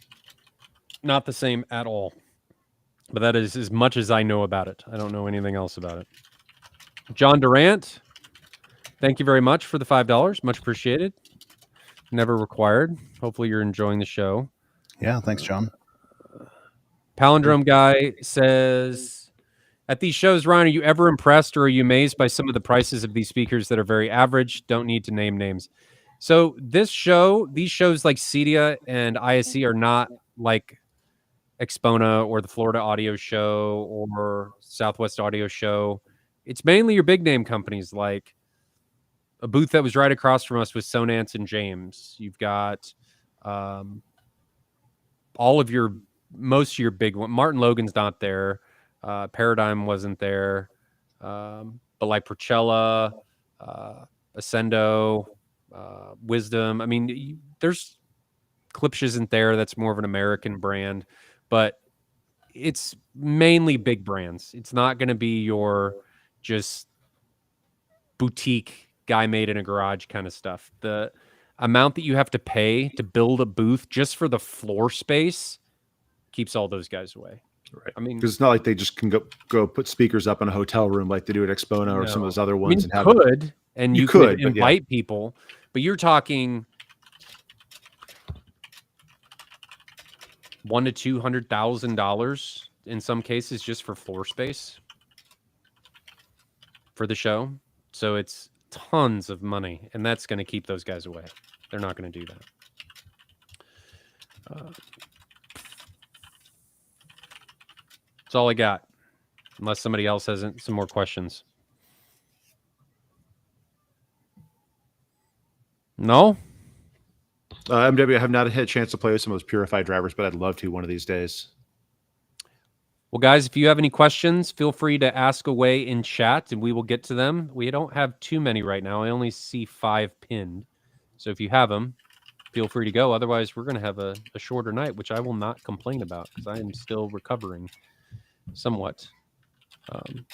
Not the same at all. But that is as much as I know about it. I don't know anything else about it. John Durant, thank you very much for the $5. Much appreciated. Never required. Hopefully you're enjoying the show. Yeah, thanks, John. Palindrome guy says, at these shows, Ryan, are you ever impressed or are you amazed by some of the prices of these speakers that are very average? Don't need to name names. So these shows like CEDIA and ISE are not like Expona or the Florida Audio Show or Southwest Audio Show. It's mainly your big name companies. Like a booth that was right across from us was Sonance and James. You've got most of your big one. Martin Logan's not there. Paradigm wasn't there. But like Porcella, Ascendo, Wisdom. I mean, there's Klipsch isn't there. That's more of an American brand, but it's mainly big brands. It's not going to be your just boutique guy made in a garage kind of stuff. The amount that you have to pay to build a booth just for the floor space keeps all those guys away. Right. I mean, because it's not like they just can go put speakers up in a hotel room like they do at Expona or some of those other ones. I mean, and You you could, could but yeah. invite people, but you're talking $100,000 to $200,000 in some cases just for floor space for the show. So it's tons of money, and that's going to keep those guys away. They're not going to do that. That's all I got, unless somebody else has some more questions. No? MW, I have not had a chance to play with some of those purified drivers, but I'd love to one of these days. Well, guys, if you have any questions, feel free to ask away in chat, and we will get to them. We don't have too many right now. I only see 5 pinned. So if you have them, feel free to go. Otherwise, we're going to have a shorter night, which I will not complain about because I am still recovering somewhat. Okay.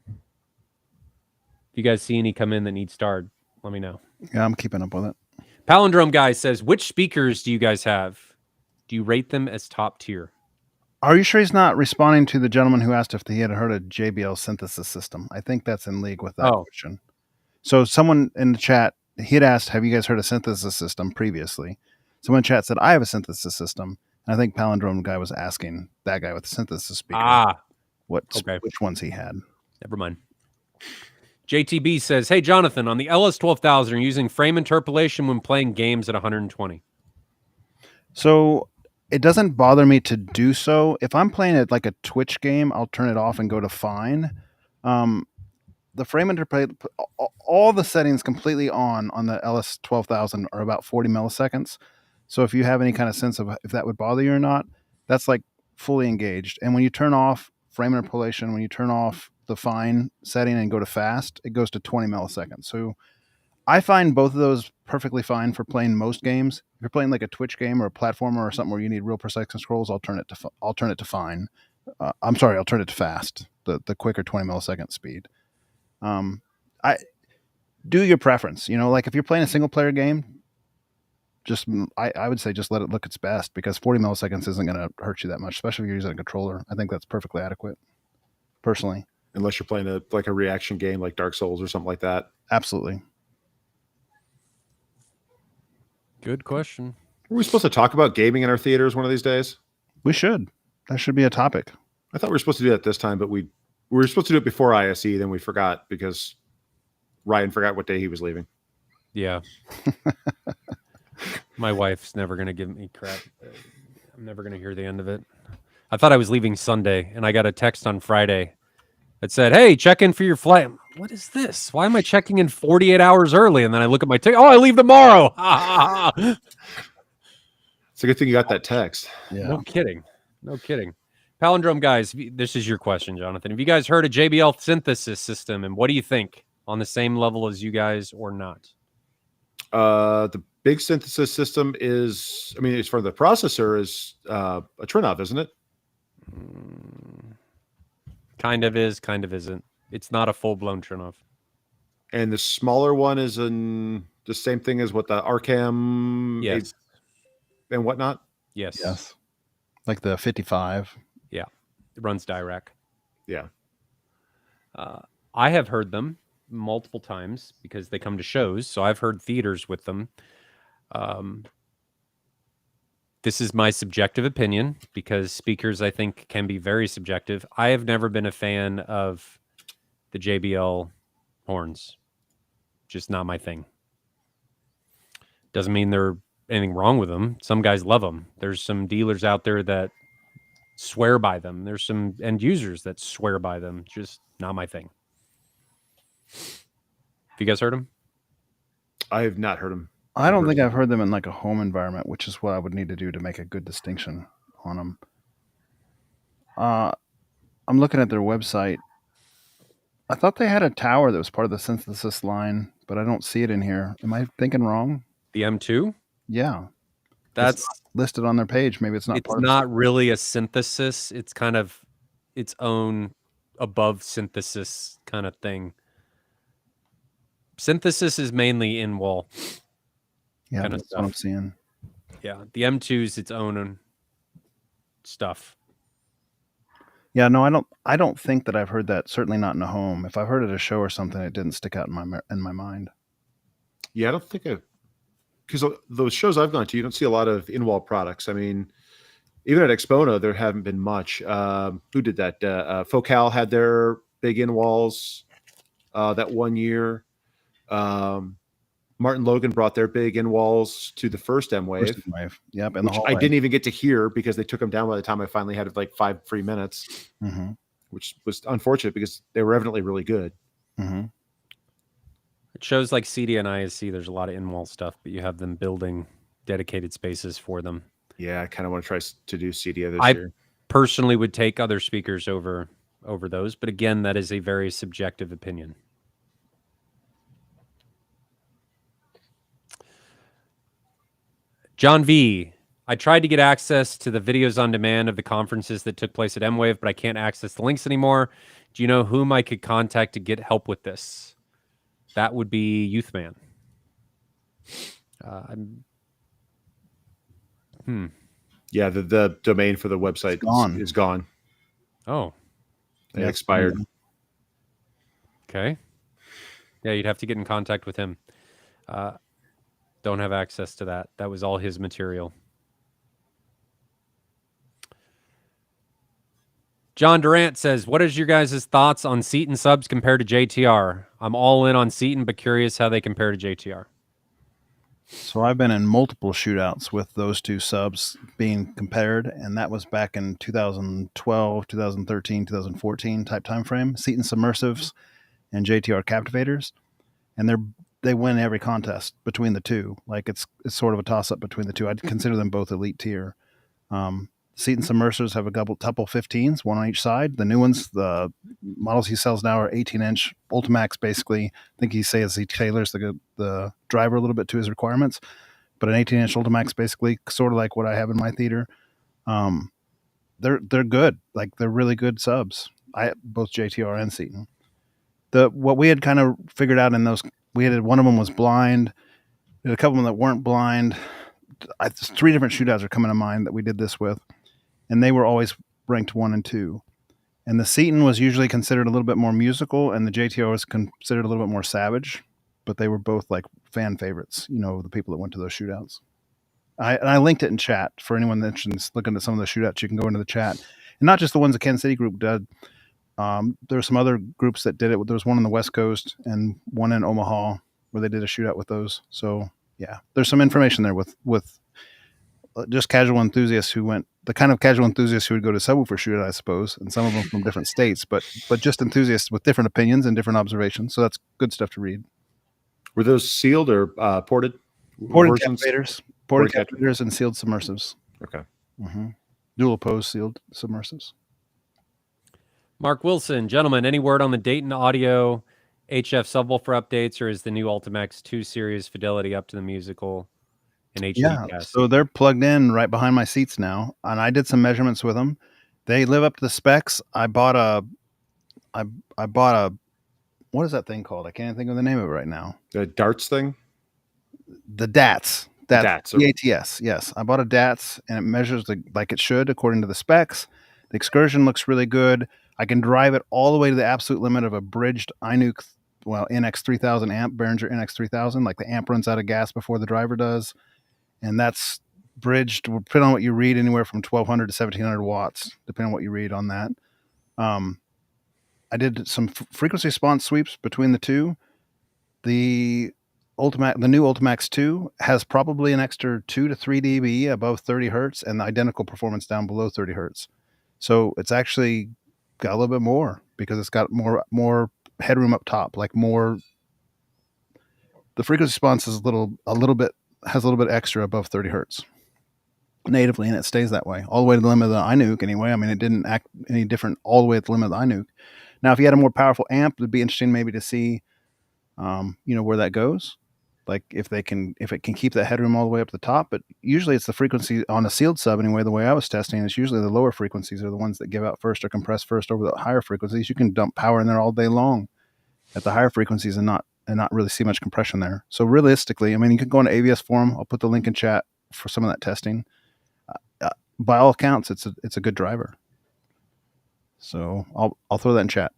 If you guys see any come in that need starred, let me know. Yeah, I'm keeping up with it. Palindrome Guy says, which speakers do you guys have? Do you rate them as top tier? Are you sure he's not responding to the gentleman who asked if he had heard a JBL synthesis system? I think that's in league with that question. So someone in the chat, he had asked, have you guys heard a synthesis system previously? Someone in chat said, I have a synthesis system. And I think Palindrome Guy was asking that guy with the synthesis speaker which ones he had. Never mind. JTB says, hey, Jonathan, on the LS12000, are you using frame interpolation when playing games at 120? So it doesn't bother me to do so. If I'm playing it like a Twitch game, I'll turn it off and go to fine. The frame interplay, all the settings completely on the LS12000 are about 40 milliseconds. So if you have any kind of sense of if that would bother you or not, that's like fully engaged. And when you turn off frame interpolation, when you turn off the fine setting and go to fast, it goes to 20 milliseconds. So I find both of those perfectly fine for playing most games. If you're playing like a Twitch game or a platformer or something where you need real precise controls, I'll turn it to fine. I'll turn it to fast, the quicker 20 millisecond speed. I do your preference. Like if you're playing a single player game, I would say just let it look its best, because 40 milliseconds isn't going to hurt you that much, especially if you're using a controller. I think that's perfectly adequate, personally. Unless you're playing a reaction game like Dark Souls or something like that. Absolutely. Good question. Are we supposed to talk about gaming in our theaters one of these days? We should. That should be a topic. I thought we were supposed to do that this time, but we were supposed to do it before ISE, then we forgot because Ryan forgot what day he was leaving. Yeah. My wife's never going to give me crap. I'm never going to hear the end of it. I thought I was leaving Sunday, and I got a text on Friday that said, hey, check in for your flight. What is this? Why am I checking in 48 hours early? And then I look at my ticket. Oh, I leave tomorrow. It's a good thing you got that text. Yeah. No kidding. Palindrome guys, this is your question, Jonathan. Have you guys heard of JBL synthesis system, and what do you think? On the same level as you guys or not? The big synthesis system is, as for the processor, is a Trinov, isn't it? Kind of is, kind of isn't. It's not a full-blown Trinov. And the smaller one is the same thing as what the Arcam and whatnot? Yes. Like the 55. Yeah. It runs Dirac. Yeah. I have heard them multiple times because they come to shows, so I've heard theaters with them. This is my subjective opinion, because speakers, I think, can be very subjective. I have never been a fan of the JBL horns. Just not my thing. Doesn't mean there's anything wrong with them. Some guys love them. There's some dealers out there that swear by them. There's some end users that swear by them. Just not my thing. Have you guys heard them? I have not heard them. I don't think I've heard them in like a home environment, which is what I would need to do to make a good distinction on them. I'm looking at their website. I thought they had a tower that was part of the synthesis line, but I don't see it in here. Am I thinking wrong? The M2? Yeah. That's listed on their page. Maybe it's not. It's not really a synthesis. It's kind of its own above synthesis kind of thing. Synthesis is mainly in wall. Yeah, kind of that's stuff. what I'm seeing. Yeah, the M2 is its own stuff. Yeah, no, I don't think that I've heard that. Certainly not in a home. If I've heard it at a show or something, it didn't stick out in my mind. Yeah, I don't think because those shows I've gone to, you don't see a lot of in-wall products. I mean, even at Expono, there haven't been much. Who did that? Focal had their big in-walls that one year. Martin Logan brought their big in-walls to the first First M-Wave, wave. Yep, in the which I hallway. didn't even get to hear because they took them down by the time I finally had like 5 free minutes, Mm-hmm. which was unfortunate because they were evidently really good. Mm-hmm. It shows like CD and ISE, there's a lot of in-wall stuff, but you have them building dedicated spaces for them. Yeah, I kind of want to try to do CDA this I year. personally would take other speakers over those, but again, that is a very subjective opinion. John V. I tried to get access to the videos on demand of the conferences that took place at M-Wave, but I can't access the links anymore. Do you know whom I could contact to get help with this? That would be Youthman. Yeah, the domain for the website is gone. Oh, It expired. Okay. Yeah, you'd have to get in contact with him. Don't have access to that. That was all his material. John Durant says, what is your guys' thoughts on Seaton subs compared to JTR? I'm all in on Seaton, but curious how they compare to JTR. So I've been in multiple shootouts with those two subs being compared, and that was back in 2012, 2013, 2014 type time frame. Seaton Submersives and JTR Captivators, and they win every contest between the two. Like it's sort of a toss up between the two. I'd consider them both elite tier. Seaton Submersers have a couple 15s, one on each side. The new ones, the models he sells now are 18-inch Ultimax. Basically, I think he says he tailors the driver a little bit to his requirements. But an 18-inch Ultimax, basically, sort of like what I have in my theater. They're good. Like they're really good subs. Both JTR and Seaton. What we had kind of figured out in those, we had one of them was blind. We had a couple of them that weren't blind. 3 different shootouts are coming to mind that we did this with, and they were always ranked 1 and 2. And the Seaton was usually considered a little bit more musical, and the JTR was considered a little bit more savage. But they were both like fan favorites, the people that went to those shootouts. I linked it in chat for anyone that's interested in looking at some of the shootouts. You can go into the chat, and not just the ones the Kansas City group did. There were some other groups that did it. There was one on the West Coast and one in Omaha where they did a shootout with those. So yeah, there's some information there with just casual enthusiasts the kind of casual enthusiasts who would go to subwoofer shootout, I suppose, and some of them from different states, but just enthusiasts with different opinions and different observations. So that's good stuff to read. Were those sealed or ported? Ported captivators and sealed submersives. Okay. Mm-hmm. Dual opposed sealed submersives. Mark Wilson, gentlemen, any word on the Dayton Audio HF subwoofer updates, or is the new Ultimax 2 series fidelity up to the musical in HD? Yeah, so they're plugged in right behind my seats now, and I did some measurements with them. They live up to the specs. I bought a what is that thing called? I can't think of the name of it right now. The darts thing? The DATS. DATS. The ATS, yes. I bought a DATS, and it measures like it should according to the specs. The excursion looks really good. I can drive it all the way to the absolute limit of a bridged iNuke, NX 3000 amp, Behringer NX 3000. Like the amp runs out of gas before the driver does. And that's bridged, depending on what you read, anywhere from 1,200 to 1,700 watts, depending on what you read on that. I did some frequency response sweeps between the two. The new Ultimax 2 has probably an extra 2 to 3 dB above 30 hertz and the identical performance down below 30 hertz. So it's actually got a little bit more because it's got more headroom up top, like more. The frequency response is a little bit extra above 30 hertz natively, and it stays that way all the way to the limit of the iNuke anyway. I mean, it didn't act any different all the way at the limit of the iNuke. Now, if you had a more powerful amp, it'd be interesting maybe to see, where that goes. Like if it can keep that headroom all the way up the top, but usually it's the frequency on a sealed sub anyway. The way I was testing, it's usually the lower frequencies are the ones that give out first or compress first over the higher frequencies. You can dump power in there all day long at the higher frequencies and not really see much compression there. So realistically, I mean, you could go into AVS forum. I'll put the link in chat for some of that testing. By all accounts, it's a good driver. So I'll throw that in chat.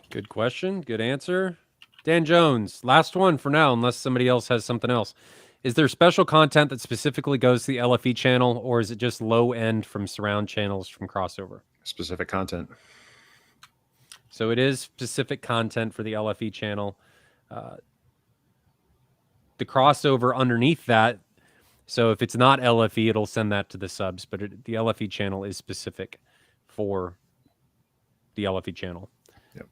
Good question. Good answer. Dan Jones, last one for now, unless somebody else has something else. Is there special content that specifically goes to the LFE channel, or is it just low end from surround channels from crossover? Specific content. So it is specific content for the LFE channel. The crossover underneath that, so if it's not LFE, it'll send that to the subs, but the LFE channel is specific for the LFE channel. Yep.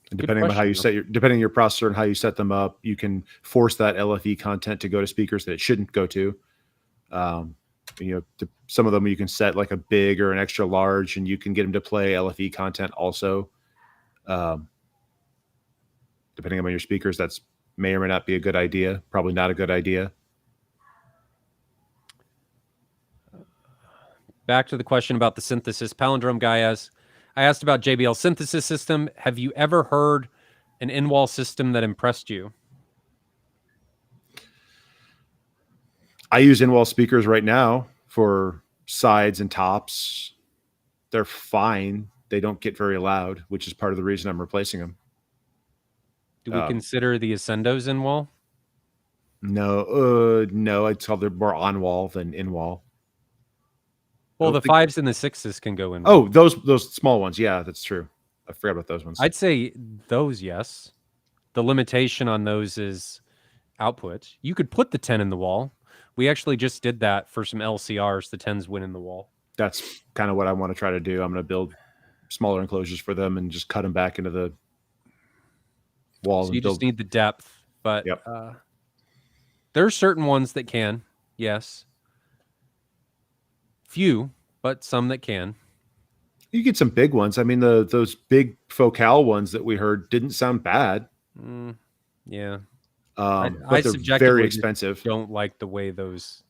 Good Depending on how you question, set depending on your processor and how you set them up, you can force that LFE content to go to speakers that it shouldn't go to. Some of them you can set like a big or an extra large, and you can get them to play LFE content also. Depending on your speakers, that's may or may not be a good idea. Probably not a good idea. Back to the question about the synthesis. Palindrome guy I asked about JBL synthesis system. Have you ever heard an in-wall system that impressed you? I use in-wall speakers right now for sides and tops. They're fine. They don't get very loud, which is part of the reason I'm replacing them. Do we consider the Ascendos in-wall? No. I'd call them more on-wall than in-wall. Well, the 5s and the 6s can go in. Oh, those small ones. Yeah, that's true. I forgot about those ones. I'd say those, yes. The limitation on those is output. You could put the 10 in the wall. We actually just did that for some LCRs. The 10s went in the wall. That's kind of what I want to try to do. I'm going to build smaller enclosures for them and just cut them back into the wall. So you just need the depth. But yep. There are certain ones that can, yes. Few, but some that can. You get some big ones. I mean, those big Focal ones that we heard didn't sound bad. Yeah. But I they're very expensive. Don't like the way those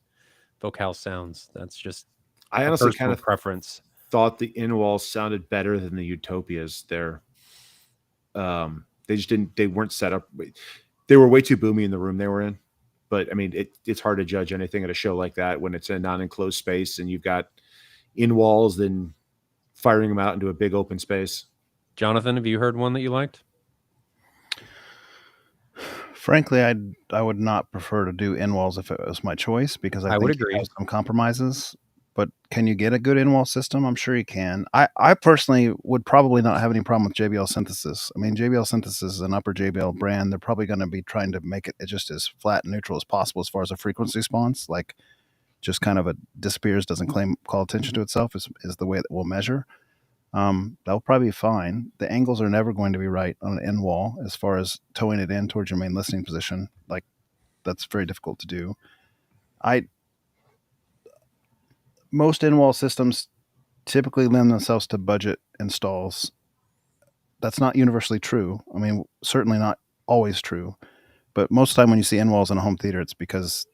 Focal sounds. That's just I honestly kind of preference. Thought the in-walls sounded better than the Utopias. They just didn't. They weren't set up. They were way too boomy in the room they were in. But I mean, it's hard to judge anything at a show like that when it's a non-enclosed space and you've got in-walls, then firing them out into a big open space. Jonathan, have you heard one that you liked? Frankly, I would not prefer to do in-walls if it was my choice, because I think would agree. You have some compromises. But can you get a good in-wall system? I'm sure you can. I personally would probably not have any problem with JBL Synthesis. I mean, JBL Synthesis is an upper JBL brand. They're probably going to be trying to make it just as flat and neutral as possible as far as a frequency response. Like, just kind of disappears, doesn't call attention to itself is the way that we'll measure. That'll probably be fine. The angles are never going to be right on an end wall as far as towing it in towards your main listening position. Like, that's very difficult to do. Most in-wall systems typically lend themselves to budget installs. That's not universally true. I mean, certainly not always true, but most of the time when you see in-walls in a home theater, it's because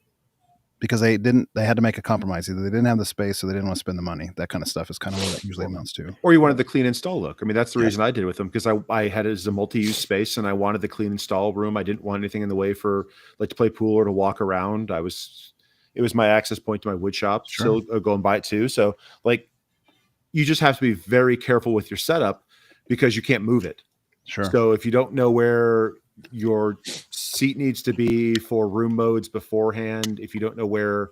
they had to make a compromise. Either they didn't have the space or they didn't want to spend the money. That kind of stuff is kind of what that usually amounts to. Or you wanted the clean install look. I mean, that's the reason I did it with them, because I had it as a multi-use space and I wanted the clean install room. I didn't want anything in the way for like to play pool or to walk around. It was my access point to my wood shop. Sure. Still go and buy it too. So like, you just have to be very careful with your setup because you can't move it. Sure. So if you don't know where your seat needs to be for room modes beforehand, if you don't know where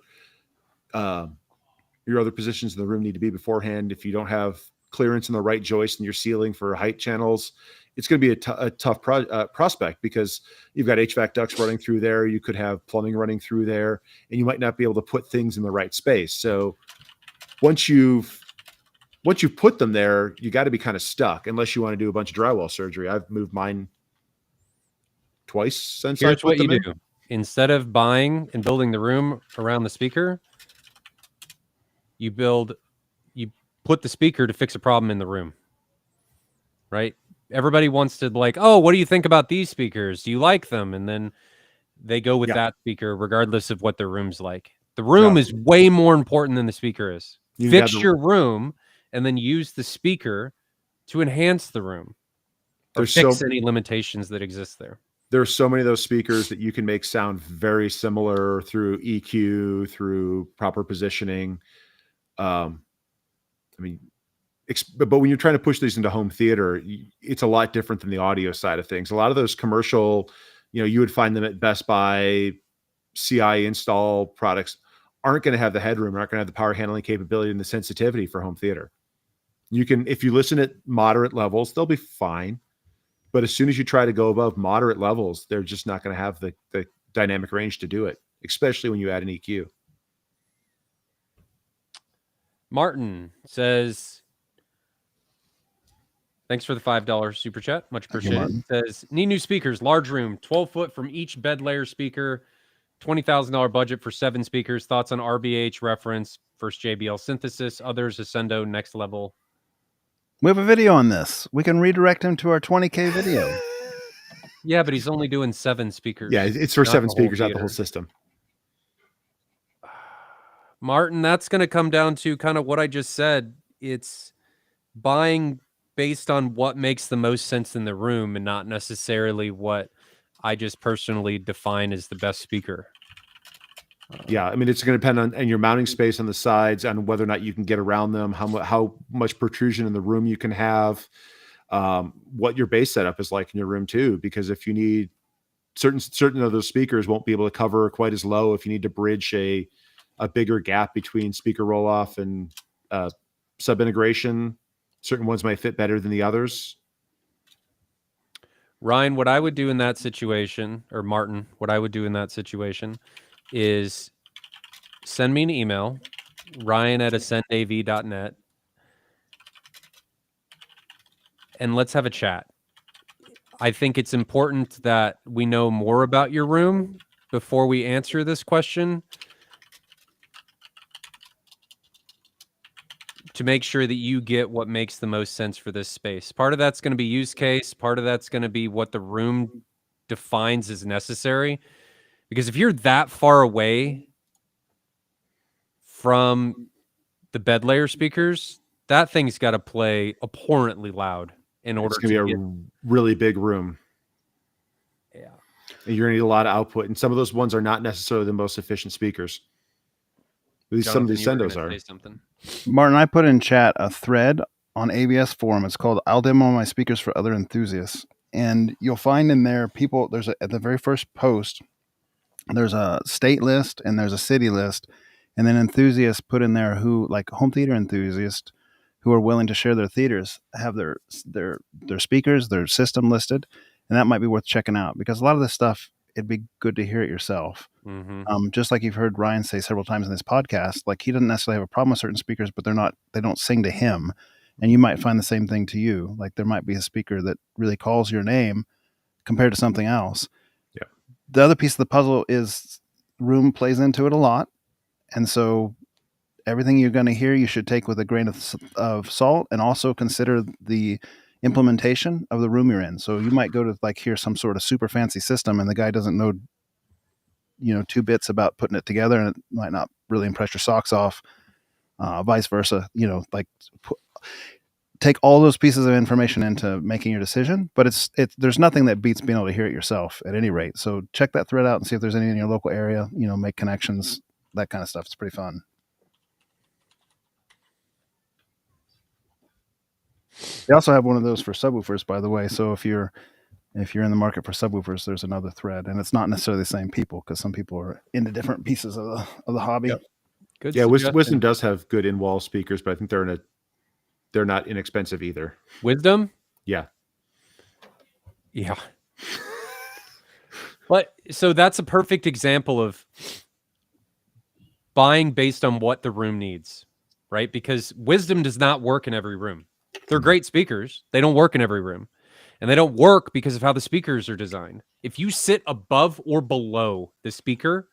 your other positions in the room need to be beforehand, if you don't have clearance in the right joist in your ceiling for height channels, it's going to be a tough prospect, because you've got HVAC ducts running through there. You could have plumbing running through there, and you might not be able to put things in the right space. So once you've put them there, you got to be kind of stuck unless you want to do a bunch of drywall surgery. I've moved mine twice since. Here's what you do. Instead of buying and building the room around the speaker, you put the speaker to fix a problem in the room, right? Everybody wants to like, oh, what do you think about these speakers? Do you like them? And then they go with that speaker regardless of what their room's like. The room is way more important than the speaker is. Fix your room and then use the speaker to enhance the room or fix any limitations that exist there. There's so many of those speakers that you can make sound very similar through EQ, through proper positioning. I mean, but when you're trying to push these into home theater, it's a lot different than the audio side of things. A lot of those commercial, you would find them at Best Buy, CI install products aren't going to have the headroom, aren't going to have the power handling capability and the sensitivity for home theater. You can, if you listen at moderate levels, they'll be fine. But as soon as you try to go above moderate levels, they're just not going to have the dynamic range to do it, especially when you add an EQ. Martin says, thanks for the $5 super chat. Much appreciated. Says, need new speakers, large room, 12 foot from each bed layer speaker, $20,000 budget for 7 speakers. Thoughts on RBH reference, first JBL synthesis, others Ascendo, next level. We have a video on this. We can redirect him to our 20K video. Yeah, but he's only doing 7 speakers. Yeah, it's for 7 speakers, not the whole system. Martin, that's going to come down to kind of what I just said. It's buying based on what makes the most sense in the room and not necessarily what I just personally define as the best speaker. Yeah, I mean, it's going to depend on your mounting space on the sides, on whether or not you can get around them, how much protrusion in the room you can have, what your bass setup is like in your room too. Because if you need certain of those speakers won't be able to cover quite as low. If you need to bridge a bigger gap between speaker roll off and sub integration, certain ones might fit better than the others. Ryan, what I would do in that situation, or Martin, what I would do in that situation is send me an email, ryan@ascendav.net, and let's have a chat. I think it's important that we know more about your room before we answer this question, to make sure that you get what makes the most sense for this space. Part of that's going to be use case. Part of that's going to be what the room defines as necessary. Because if you're that far away from the bed layer speakers, that thing's got to play abhorrently loud in order to be a really big room. Yeah. And you're going to need a lot of output. And some of those ones are not necessarily the most efficient speakers. At least some of these Sendos are. Martin, I put in chat a thread on ABS forum. It's called "I'll demo my speakers for other enthusiasts," and you'll find in there people. At the very first post, there's a state list and there's a city list, and then enthusiasts put in there who, like home theater enthusiasts, who are willing to share their theaters, have their speakers, their system listed, and that might be worth checking out, because a lot of this stuff, it'd be good to hear it yourself. Mm-hmm. Just like you've heard Ryan say several times in this podcast, like he doesn't necessarily have a problem with certain speakers, but they don't sing to him. And you might find the same thing to you. Like there might be a speaker that really calls your name compared to something else. Yeah. The other piece of the puzzle is room plays into it a lot. And so everything you're going to hear, you should take with a grain of salt, and also consider the implementation of the room you're in. So you might go to hear some sort of super fancy system and the guy doesn't know, 2 bits about putting it together, and it might not really impress your socks off. Vice versa, take all those pieces of information into making your decision, but there's nothing that beats being able to hear it yourself at any rate. So check that thread out and see if there's any in your local area, make connections, that kind of stuff. It's pretty fun. They also have one of those for subwoofers, by the way. So if you're in the market for subwoofers, there's another thread, and it's not necessarily the same people, because some people are into different pieces of the hobby. Yep. Good. Yeah, Wisdom does have good in-wall speakers, but I think they're not inexpensive either. Wisdom? Yeah. Yeah. But so that's a perfect example of buying based on what the room needs, right? Because Wisdom does not work in every room. They're great speakers. They don't work in every room. And they don't work because of how the speakers are designed. If you sit above or below the speaker,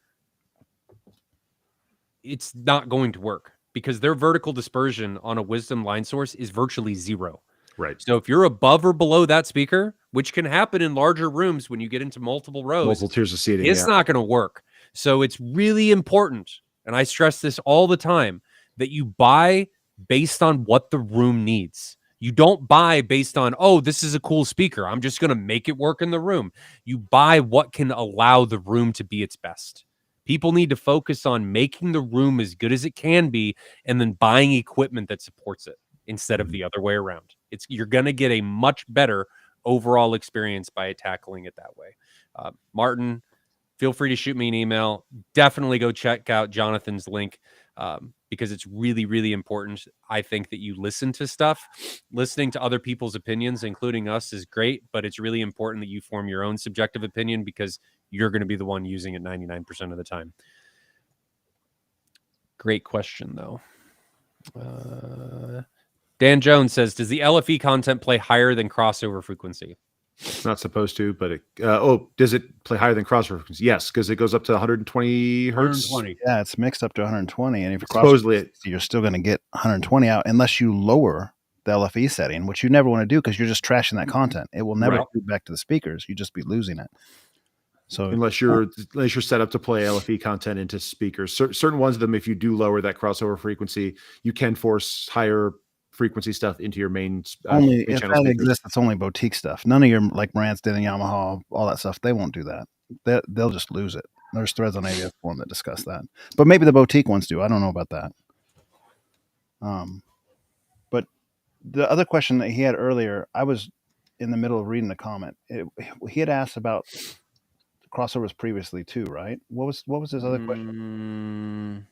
it's not going to work, because their vertical dispersion on a Wisdom line source is virtually 0. Right. So if you're above or below that speaker, which can happen in larger rooms when you get into multiple rows, multiple tiers of seating, it's not going to work. So it's really important, and I stress this all the time, that you buy based on what the room needs. You don't buy based on, oh, this is a cool speaker, I'm just going to make it work in the room. You buy what can allow the room to be its best. People need to focus on making the room as good as it can be and then buying equipment that supports it instead of the other way around. You're going to get a much better overall experience by tackling it that way. Martin, feel free to shoot me an email. Definitely go check out Jonathan's link because it's really, really important. I think that you listen to stuff. Listening to other people's opinions, including us, is great, but it's really important that you form your own subjective opinion because you're going to be the one using it 99% of the time. Great question, though. Dan Jones says, does the LFE content play higher than crossover frequency? It's not supposed to, but does it play higher than crossover frequency? Yes, because it goes up to 120 hertz. 120. Yeah, it's mixed up to 120, and if Supposedly, you're still going to get 120 out unless you lower the LFE setting, which you never want to do because you're just trashing that content. It will never feed back to the speakers. You just be losing it. So unless you're set up to play LFE content into speakers, certain ones of them, if you do lower that crossover frequency, you can force higher frequency stuff into your main only if that exists. It's only boutique stuff. None of your like Branston and Yamaha, all that stuff. They won't do that. They'll just lose it. There's threads on AVS forum that discuss that, but maybe the boutique ones do. I don't know about that. But the other question that he had earlier, I was in the middle of reading the comment. He had asked about crossovers previously too, right? What was his other question?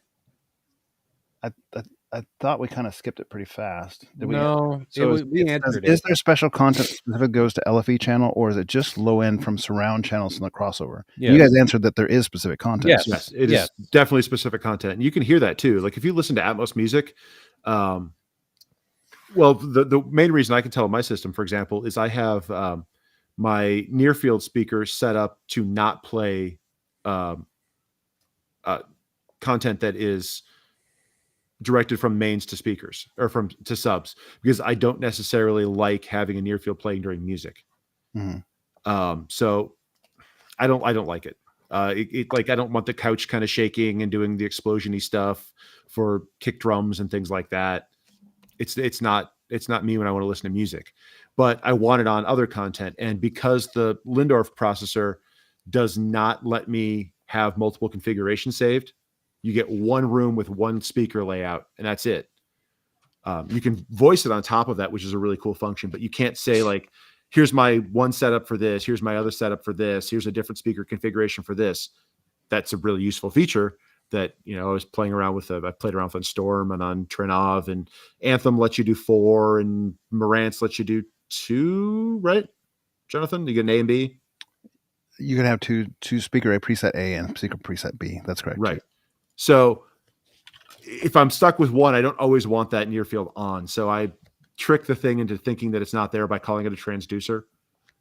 I thought we kind of skipped it pretty fast. We answered it. Is there special content specific goes to LFE channel, or is it just low end from surround channels in the crossover? Yes. You guys answered that there is specific content. Yes, it is definitely specific content, and you can hear that too. Like if you listen to Atmos music, well, the main reason I can tell my system, for example, is I have my near field speaker set up to not play content that is directed from mains to speakers or to subs, because I don't necessarily like having a near field playing during music. Mm-hmm. So I don't like it. Like I don't want the couch kind of shaking and doing the explosion-y stuff for kick drums and things like that. It's not me when I want to listen to music, but I want it on other content. And because the Lindorf processor does not let me have multiple configurations saved, you get one room with one speaker layout, and that's it. You can voice it on top of that, which is a really cool function, but you can't say like, here's my one setup for this, here's my other setup for this, here's a different speaker configuration for this. That's a really useful feature that, I was playing around with. I played around with on Storm and on Trinov, and Anthem lets you do 4, and Marantz lets you do 2, right? Jonathan, you get an A and B? You can have two speaker A preset A and speaker preset B. That's correct. Right. So if I'm stuck with one, I don't always want that near field on. So I trick the thing into thinking that it's not there by calling it a transducer,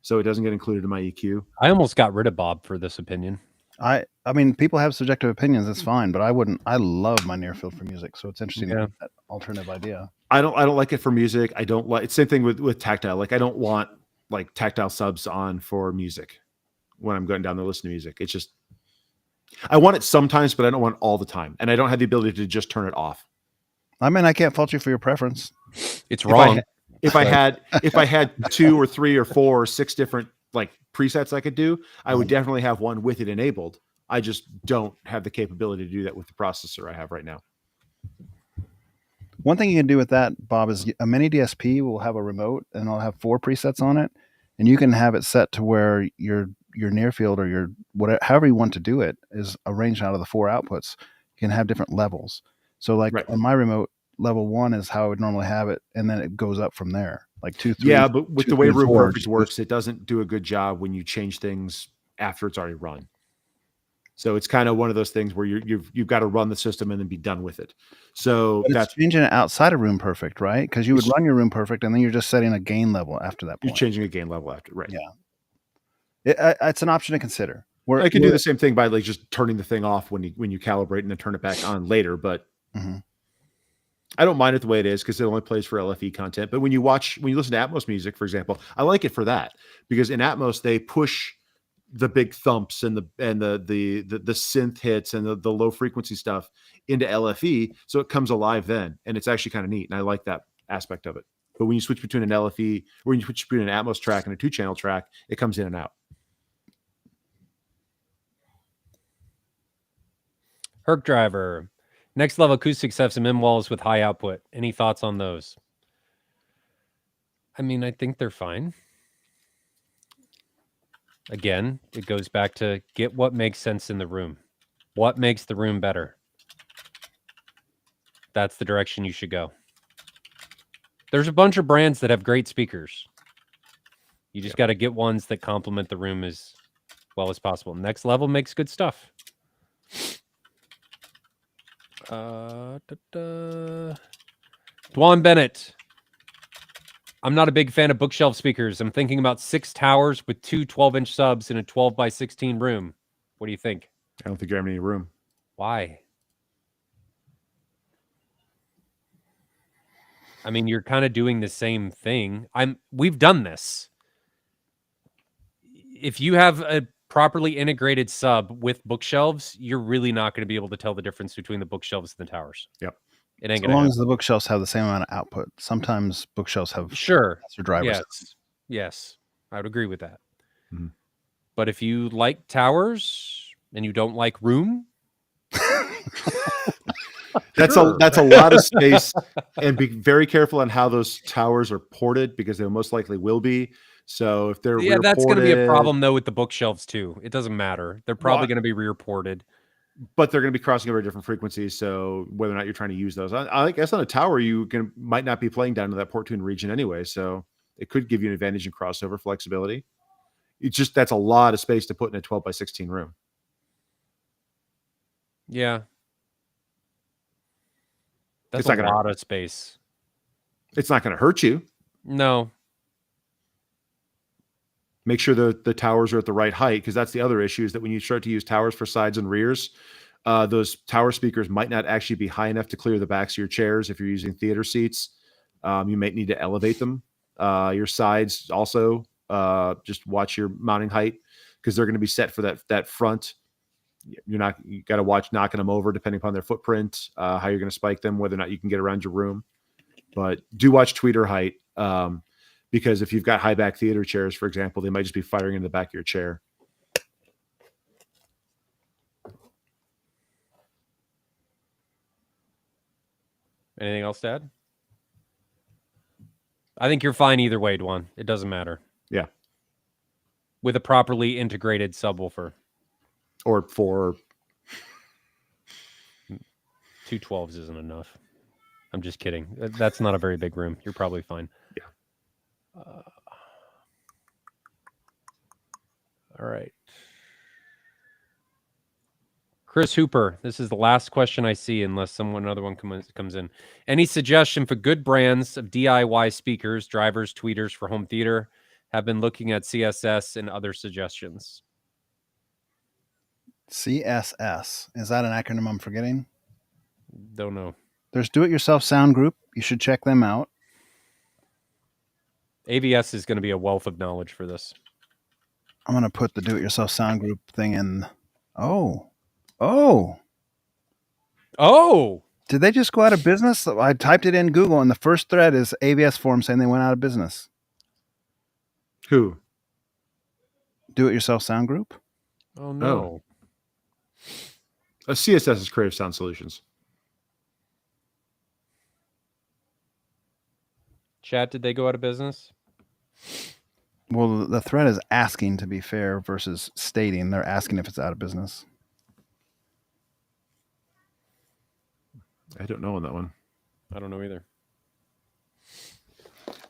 so it doesn't get included in my EQ. I almost got rid of Bob for this opinion. I mean, people have subjective opinions. That's fine, but I wouldn't. I love my near field for music, so it's interesting to have that alternative idea. I don't like it for music. I don't like. It's same thing with tactile. Like I don't want like tactile subs on for music when I'm going down there listening to music. It's just, I want it sometimes, but I don't want it all the time. And I don't have the ability to just turn it off. I mean, I can't fault you for your preference. It's wrong. If I had 2 or 3 or 4 or 6 different like presets I could do, I would definitely have one with it enabled. I just don't have the capability to do that with the processor I have right now. One thing you can do with that, Bob, is a mini DSP will have a remote and it'll have 4 presets on it. And you can have it set to where your near field or your whatever, however you want to do it, is arranged out of the 4 outputs. You can have different levels. So like on my remote, level 1 is how I would normally have it, and then it goes up from there, like 2, 3. Yeah, but with 2, the way 3, Room 4, Perfect works, it doesn't do a good job when you change things after it's already run. So it's kind of one of those things where you've got to run the system and then be done with it. So that's changing it outside of Room Perfect, right? Because you would run your Room Perfect, and then you're just setting a gain level after that point. You're changing a gain level after, right? Yeah, it's an option to consider. I can do the same thing by like just turning the thing off when you calibrate and then turn it back on later. But I don't mind it the way it is because it only plays for LFE content. But when you listen to Atmos music, for example, I like it for that, because in Atmos they push the big thumps and the synth hits and the low frequency stuff into LFE, so it comes alive then, and it's actually kind of neat, and I like that aspect of it. But when you switch between an LFE, or when you switch between an Atmos track and a 2-channel track, it comes in and out. Herc driver. Next level acoustics have some in walls with high output. Any thoughts on those? I mean, I think they're fine. Again, it goes back to get what makes sense in the room. What makes the room better? That's the direction you should go. There's a bunch of brands that have great speakers. You just got to get ones that complement the room as well as possible. Next level makes good stuff. Dwan Bennett. I'm not a big fan of bookshelf speakers. I'm thinking about 6 towers with 2 12-inch subs in a 12 by 16 room. What do you think? I don't think you have any room. Why? I mean, you're kind of doing the same thing. We've done this. If you have a properly integrated sub with bookshelves, you're really not going to be able to tell the difference between the bookshelves and the towers. Yep. It ain't As gonna long happen. as the bookshelves have the same amount of output. Sometimes bookshelves have Sure. faster drivers. Yes. I would agree with that. Mhm. But if you like towers and you don't like room, That's sure. a lot of space, and be very careful on how those towers are ported because they most likely will be. So if they're Yeah, that's going to be a rear-ported, problem though with the bookshelves too. It doesn't matter. They're probably going to be rear ported. but they're going to be crossing over different frequencies. So whether or not you're trying to use those, I guess on a tower might not be playing down to that port tune region anyway. So it could give you an advantage in crossover flexibility. It's just that's a lot of space to put in a 12 by 16 room. Yeah. That's It's a not gonna- lot of space. It's not going to hurt you. No. Make sure the towers are at the right height, because that's the other issue, is that when you start to use towers for sides and rears, those tower speakers might not actually be high enough to clear the backs of your chairs. If you're using theater seats, you might need to elevate them. Your sides also, just watch your mounting height, because they're going to be set for that front. You got to watch knocking them over depending upon their footprint, how you're going to spike them, whether or not you can get around your room. But do watch tweeter height. Because if you've got high back theater chairs, for example, they might just be firing in the back of your chair. Anything else to add? I think you're fine either way, Dwan. It doesn't matter. Yeah. With a properly integrated subwoofer. Or for 2 12s isn't enough. I'm just kidding. That's not a very big room. You're probably fine. Yeah. All right. Chris Hooper, this is the last question I see unless another one comes in. Any suggestion for good brands of DIY speakers, drivers, tweeters for home theater? Have been looking at CSS and other suggestions. CSS. Is that an acronym I'm forgetting? Don't know. There's Do-It-Yourself Sound Group. You should check them out. AVS is going to be a wealth of knowledge for this. I'm going to put the Do-It-Yourself Sound Group thing in. Oh. Did they just go out of business? I typed it in Google, and the first thread is AVS forum saying they went out of business. who? Do-It-Yourself Sound Group? Oh, no. CSS is Creative Sound Solutions. Chat, did they go out of business? Well, the thread is asking, to be fair, versus stating. They're asking if it's out of business. I don't know on that one. I don't know either.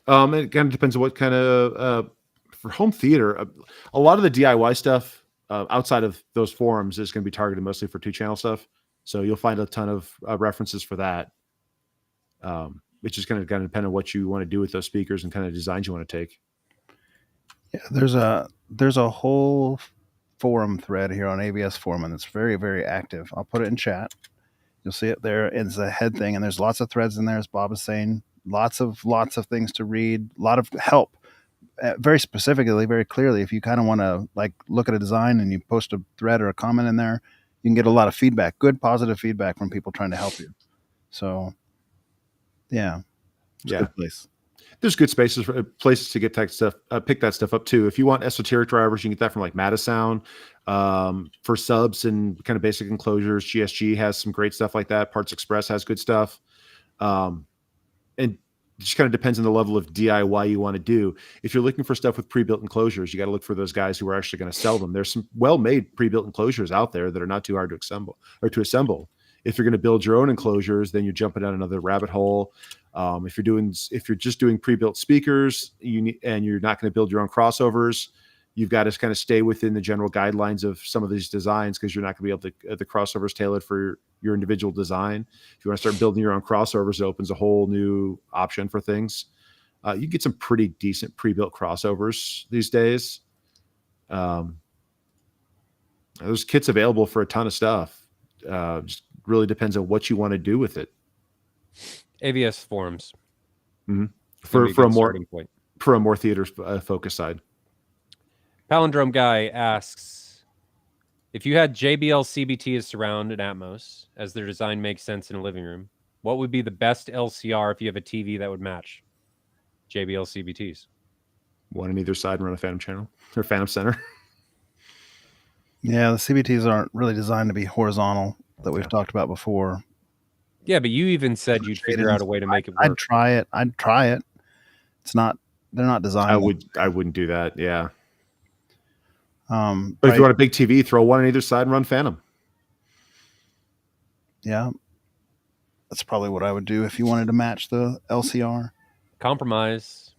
It kind of depends on what kind of for home theater. A lot of the DIY stuff outside of those forums is going to be targeted mostly for 2-channel stuff. So you'll find a ton of references for that, which is going to depend on what you want to do with those speakers and kind of designs you want to take. Yeah, there's a whole forum thread here on AVS forum, and it's very, very active. I'll put it in chat. You'll see it there. It's a head thing, and there's lots of threads in there, as Bob is saying. Lots of things to read. A lot of help. Very specifically, very clearly, if you kind of want to look at a design and you post a thread or a comment in there, you can get a lot of feedback, good positive feedback from people trying to help you. So, yeah, it's a good place. There's good places to get that stuff, pick that stuff up too. If you want esoteric drivers, you can get that from like Matasound. For subs and kind of basic enclosures, GSG has some great stuff like that. Parts Express has good stuff. And it just kind of depends on the level of DIY you want to do. If you're looking for stuff with pre-built enclosures, you got to look for those guys who are actually going to sell them. There's some well-made pre-built enclosures out there that are not too hard to assemble. If you're going to build your own enclosures, then you're jumping down another rabbit hole. If you're just doing pre-built speakers, and you're not going to build your own crossovers, you've got to kind of stay within the general guidelines of some of these designs, because you're not going to be able to the crossovers tailored for your individual design. If you want to start building your own crossovers, it opens a whole new option for things. You can get some pretty decent pre-built crossovers these days. There's kits available for a ton of stuff. Just really depends on what you want to do with it. AVS forums. Mm-hmm. For a more theater focused side. Palindrome Guy asks, if you had JBL CBT as surround and Atmos as their design makes sense in a living room, what would be the best LCR if you have a TV that would match JBL CBTs? One on either side and run a Phantom channel or Phantom center. Yeah, the CBTs aren't really designed to be horizontal that we've talked about before. Yeah, but you even said you'd figure out a way to make it work. I'd try it. They're not designed. I wouldn't do that. Yeah. But if you want a big TV, throw one on either side and run Phantom. Yeah. That's probably what I would do if you wanted to match the LCR. Compromise.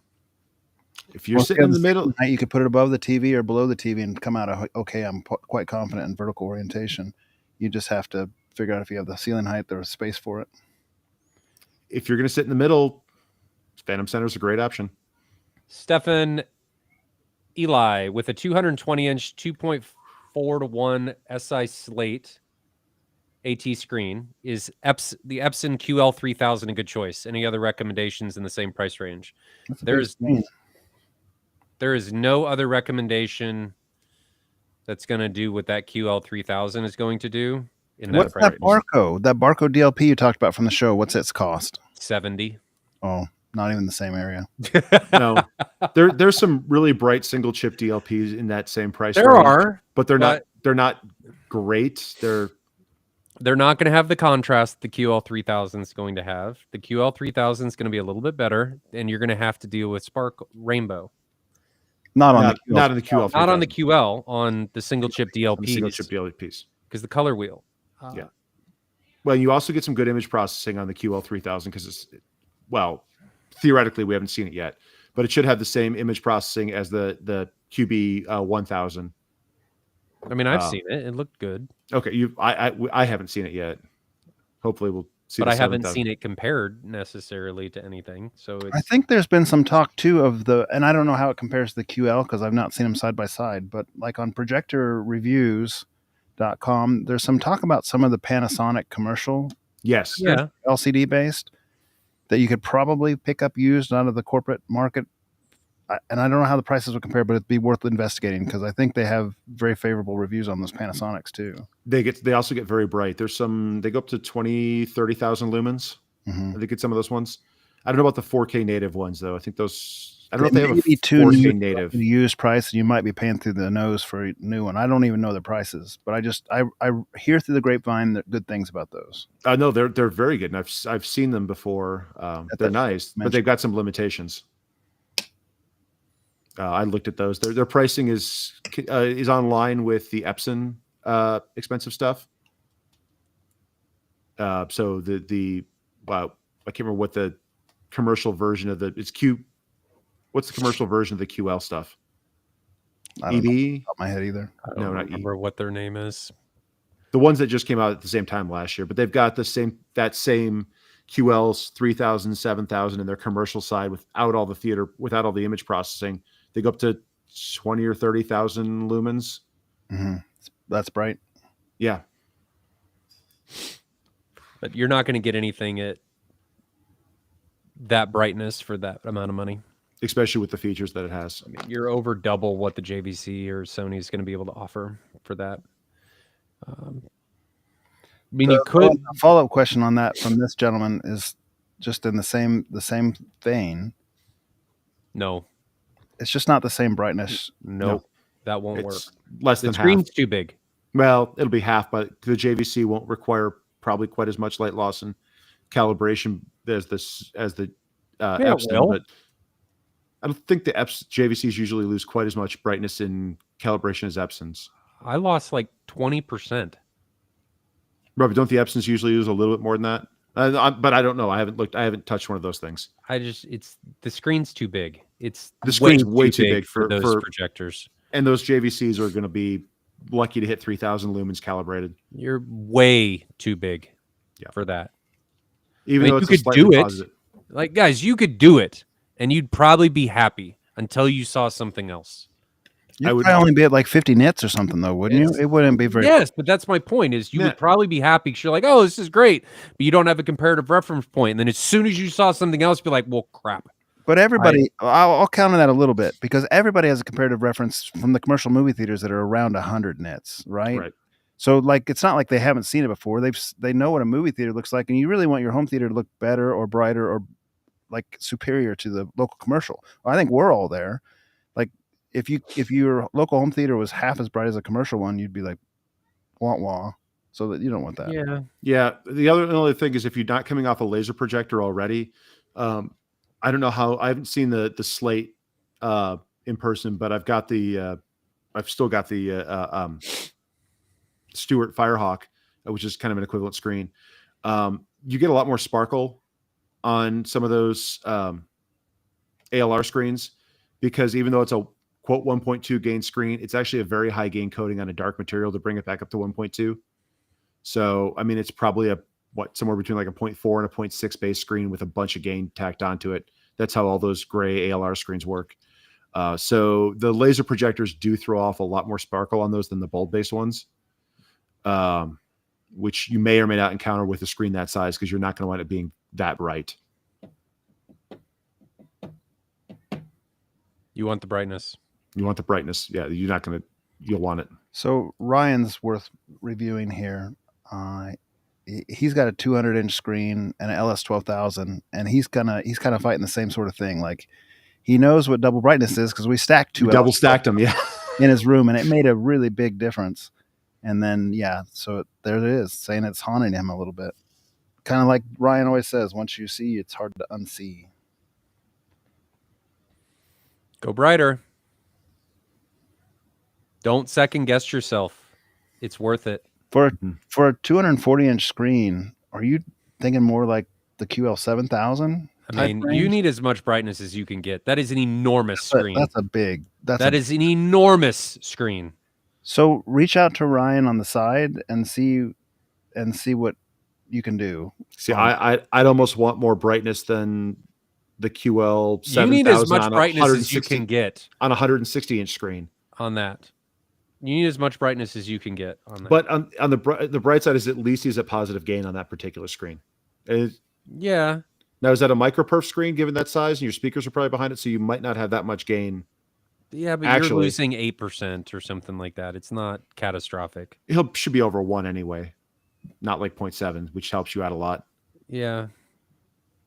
If you're sitting in the middle, you could put it above the TV or below the TV and come out okay, I'm quite confident in vertical orientation. You just have to figure out if you have the ceiling height, there's space for it. If you're going to sit in the middle, Phantom Center is a great option. Stefan Eli with a 220-inch 2.4:1 SI slate AT screen. Is the Epson QL3000 a good choice? Any other recommendations in the same price range? There is no other recommendation that's going to do what that QL3000 is going to do. What's that Barco? That Barco DLP you talked about from the show, what's its cost? $70. Oh, not even the same area. No, there's some really bright single chip DLPs in that same price range. There are, but they're not great. They're not going to have the contrast the QL3000 is going to have. The QL3000 is going to be a little bit better, and you're going to have to deal with Spark Rainbow. Not on the QL. Not on the QL, on the single chip DLPs. Single chip DLPs. Because the color wheel. Yeah. Well, you also get some good image processing on the QL3000 because it's, well, theoretically we haven't seen it yet, but it should have the same image processing as the QB1000. I mean, I've seen it. It looked good. Okay, I haven't seen it yet. Hopefully we'll see. But I haven't seen it compared necessarily to anything. So I think there's been some talk too of and I don't know how it compares to the QL because I've not seen them side by side, but like on projectorreviews.com, there's some talk about some of the Panasonic commercial. Yes. Yeah. LCD based that you could probably pick up used out of the corporate market. And I don't know how the prices would compare, but it'd be worth investigating because I think they have very favorable reviews on those Panasonics too. They also get very bright. They go up to 20, 30,000 lumens. Mm-hmm. I think it's some of those ones. I don't know about the 4K native ones though. I think those, I don't know if they have a 4K native used price. You might be paying through the nose for a new one. I don't even know the prices, but I hear through the grapevine that good things about those. No, they're very good. And I've seen them before. They're nice, but they've got some limitations. I looked at those. Their pricing is online with the Epson expensive stuff. So wow, I can't remember what the commercial version of what's the commercial version of the QL stuff? I don't know off my head either. I don't remember what their name is. The ones that just came out at the same time last year, but they've got that same QL's 3000, 7000 in their commercial side without all the image processing. They go up to 20 or 30,000 lumens. Mm-hmm. That's bright. Yeah. But you're not going to get anything at that brightness for that amount of money. Especially with the features that it has. I mean, you're over double what the JVC or Sony is going to be able to offer for that. I mean, you could. A follow-up question on that from this gentleman is just in the same vein. No. It's just not the same brightness. Nope. That won't work. It's less The than half. screen's too big. Well, it'll be half, but the JVC won't require probably quite as much light loss and calibration as the Yeah, it Epson. will. But I don't think the JVCs usually lose quite as much brightness in calibration as Epsons. I lost like 20%. Robbie, don't the Epsons usually use a little bit more than that? But I don't know. I haven't touched one of those things. It's the screen's too big. It's The screen's way too big for those for projectors. And those JVCs are going to be lucky to hit 3,000 lumens calibrated. You're way too big for that. Even though it's you a could slightly do it. positive. Like, guys, you could do it, and you'd probably be happy until you saw something else. You'd probably only be at like 50 nits or something, though, wouldn't you? It wouldn't be very. Yes, but that's my point. Is you would probably be happy because you're like, oh, this is great, but you don't have a comparative reference point. And then as soon as you saw something else, be like, well, crap. But everybody, I'll counter that a little bit because everybody has a comparative reference from the commercial movie theaters that are around 100 nits, right? Right. So, like, it's not like they haven't seen it before. They know what a movie theater looks like, and you really want your home theater to look better or brighter or like superior to the local commercial. Well, I think we're all there. Like, if your local home theater was half as bright as a commercial one, you'd be like, wah wah. So that you don't want that. Yeah. The other thing is if you're not coming off a laser projector already, I don't know how. I haven't seen the slate in person, but I've still got the Stewart Firehawk, which is kind of an equivalent screen. You get a lot more sparkle on some of those ALR screens because even though it's a quote 1.2 gain screen, it's actually a very high gain coating on a dark material to bring it back up to 1.2. So, I mean, it's probably somewhere between like a 0.4 and a 0.6 base screen with a bunch of gain tacked onto it. That's how all those gray ALR screens work. So the laser projectors do throw off a lot more sparkle on those than the bulb based ones, which you may or may not encounter with a screen that size because you're not going to want it being that bright. You want the brightness. You want the brightness. Yeah, you'll want it. So Ryan's worth reviewing here. He's got a 200-inch screen and an LS12000, and he's kind of fighting the same sort of thing. Like he knows what double brightness is because we stacked double stacked them, in his room, and it made a really big difference. And then so there it is, saying it's haunting him a little bit. Kind of like Ryan always says, once you see, it's hard to unsee. Go brighter. Don't second guess yourself. It's worth it. For a 240-inch screen, are you thinking more like the QL7000? I mean, you need as much brightness as you can get. That is an enormous screen. That is an enormous screen. So reach out to Ryan on the side and see what you can do. See, I'd almost want more brightness than the QL7000. You need as much brightness as you can get on a 160-inch screen. On that. You need as much brightness as you can get on that. But on the bright side is at least he's a positive gain on that particular screen. Yeah. Now, is that a microperf screen given that size and your speakers are probably behind it, so you might not have that much gain? Yeah, but you're losing 8% or something like that. It's not catastrophic. Should be over 1 anyway, not like 0.7, which helps you out a lot. Yeah.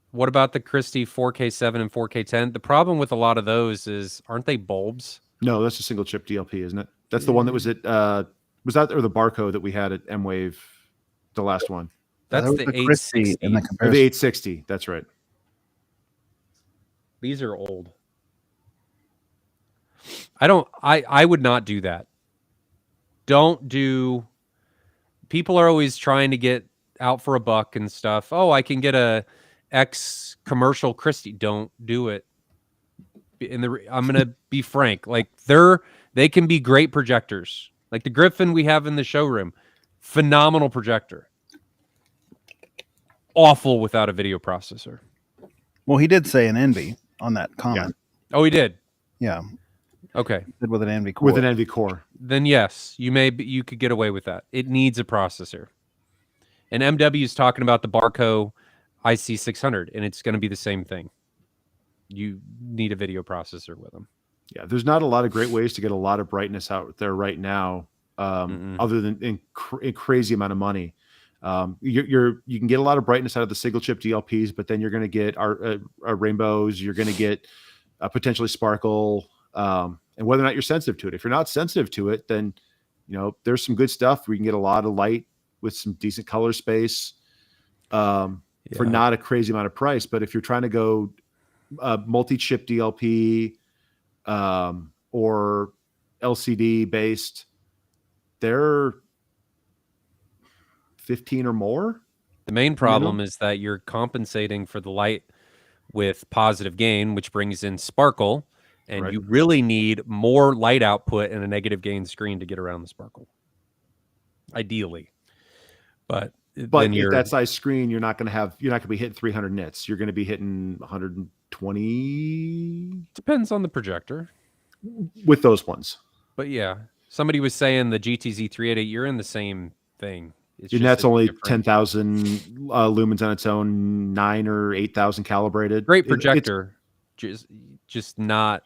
What about the Christie 4K7 and 4K10? The problem with a lot of those is, aren't they bulbs? No, that's a single chip DLP, isn't it? That's the one that was at was that or the Barco that we had at M-Wave, the last one. That's the 860 and the 860. That's right. These are old. I would not do that. People are always trying to get out for a buck and stuff. Oh, I can get a X commercial Christie. Don't do it. I'm going to be frank. Like they can be great projectors. Like the Griffin we have in the showroom. Phenomenal projector. Awful without a video processor. Well, he did say an Envy on that comment. Yeah. Oh, he did? Yeah. Okay. With an Envy core. With an Envy core. Then yes, you could get away with that. It needs a processor. And MW is talking about the Barco IC 600, and it's going to be the same thing. You need a video processor with them. Yeah, there's not a lot of great ways to get a lot of brightness out there right now, other than in crazy amount of money. You can get a lot of brightness out of the single chip DLPs, but then you're going to get our rainbows. You're going to get potentially sparkle. and whether or not you're sensitive to it. If you're not sensitive to it, then there's some good stuff where you can get a lot of light with some decent color space for not a crazy amount of price. But if you're trying to go multi-chip DLP or LCD based, they're 15 or more. The main problem is that you're compensating for the light with positive gain, which brings in sparkle, and you really need more light output in a negative gain screen to get around the sparkle, ideally. But if that size screen, you're not going to be hitting 300 nits. You're going to be hitting 120. Depends on the projector with those ones. But yeah, somebody was saying the GTZ 388, you're in the same thing. And that's only 10,000 lumens on its own, 9 or 8,000 calibrated. Great projector, just not.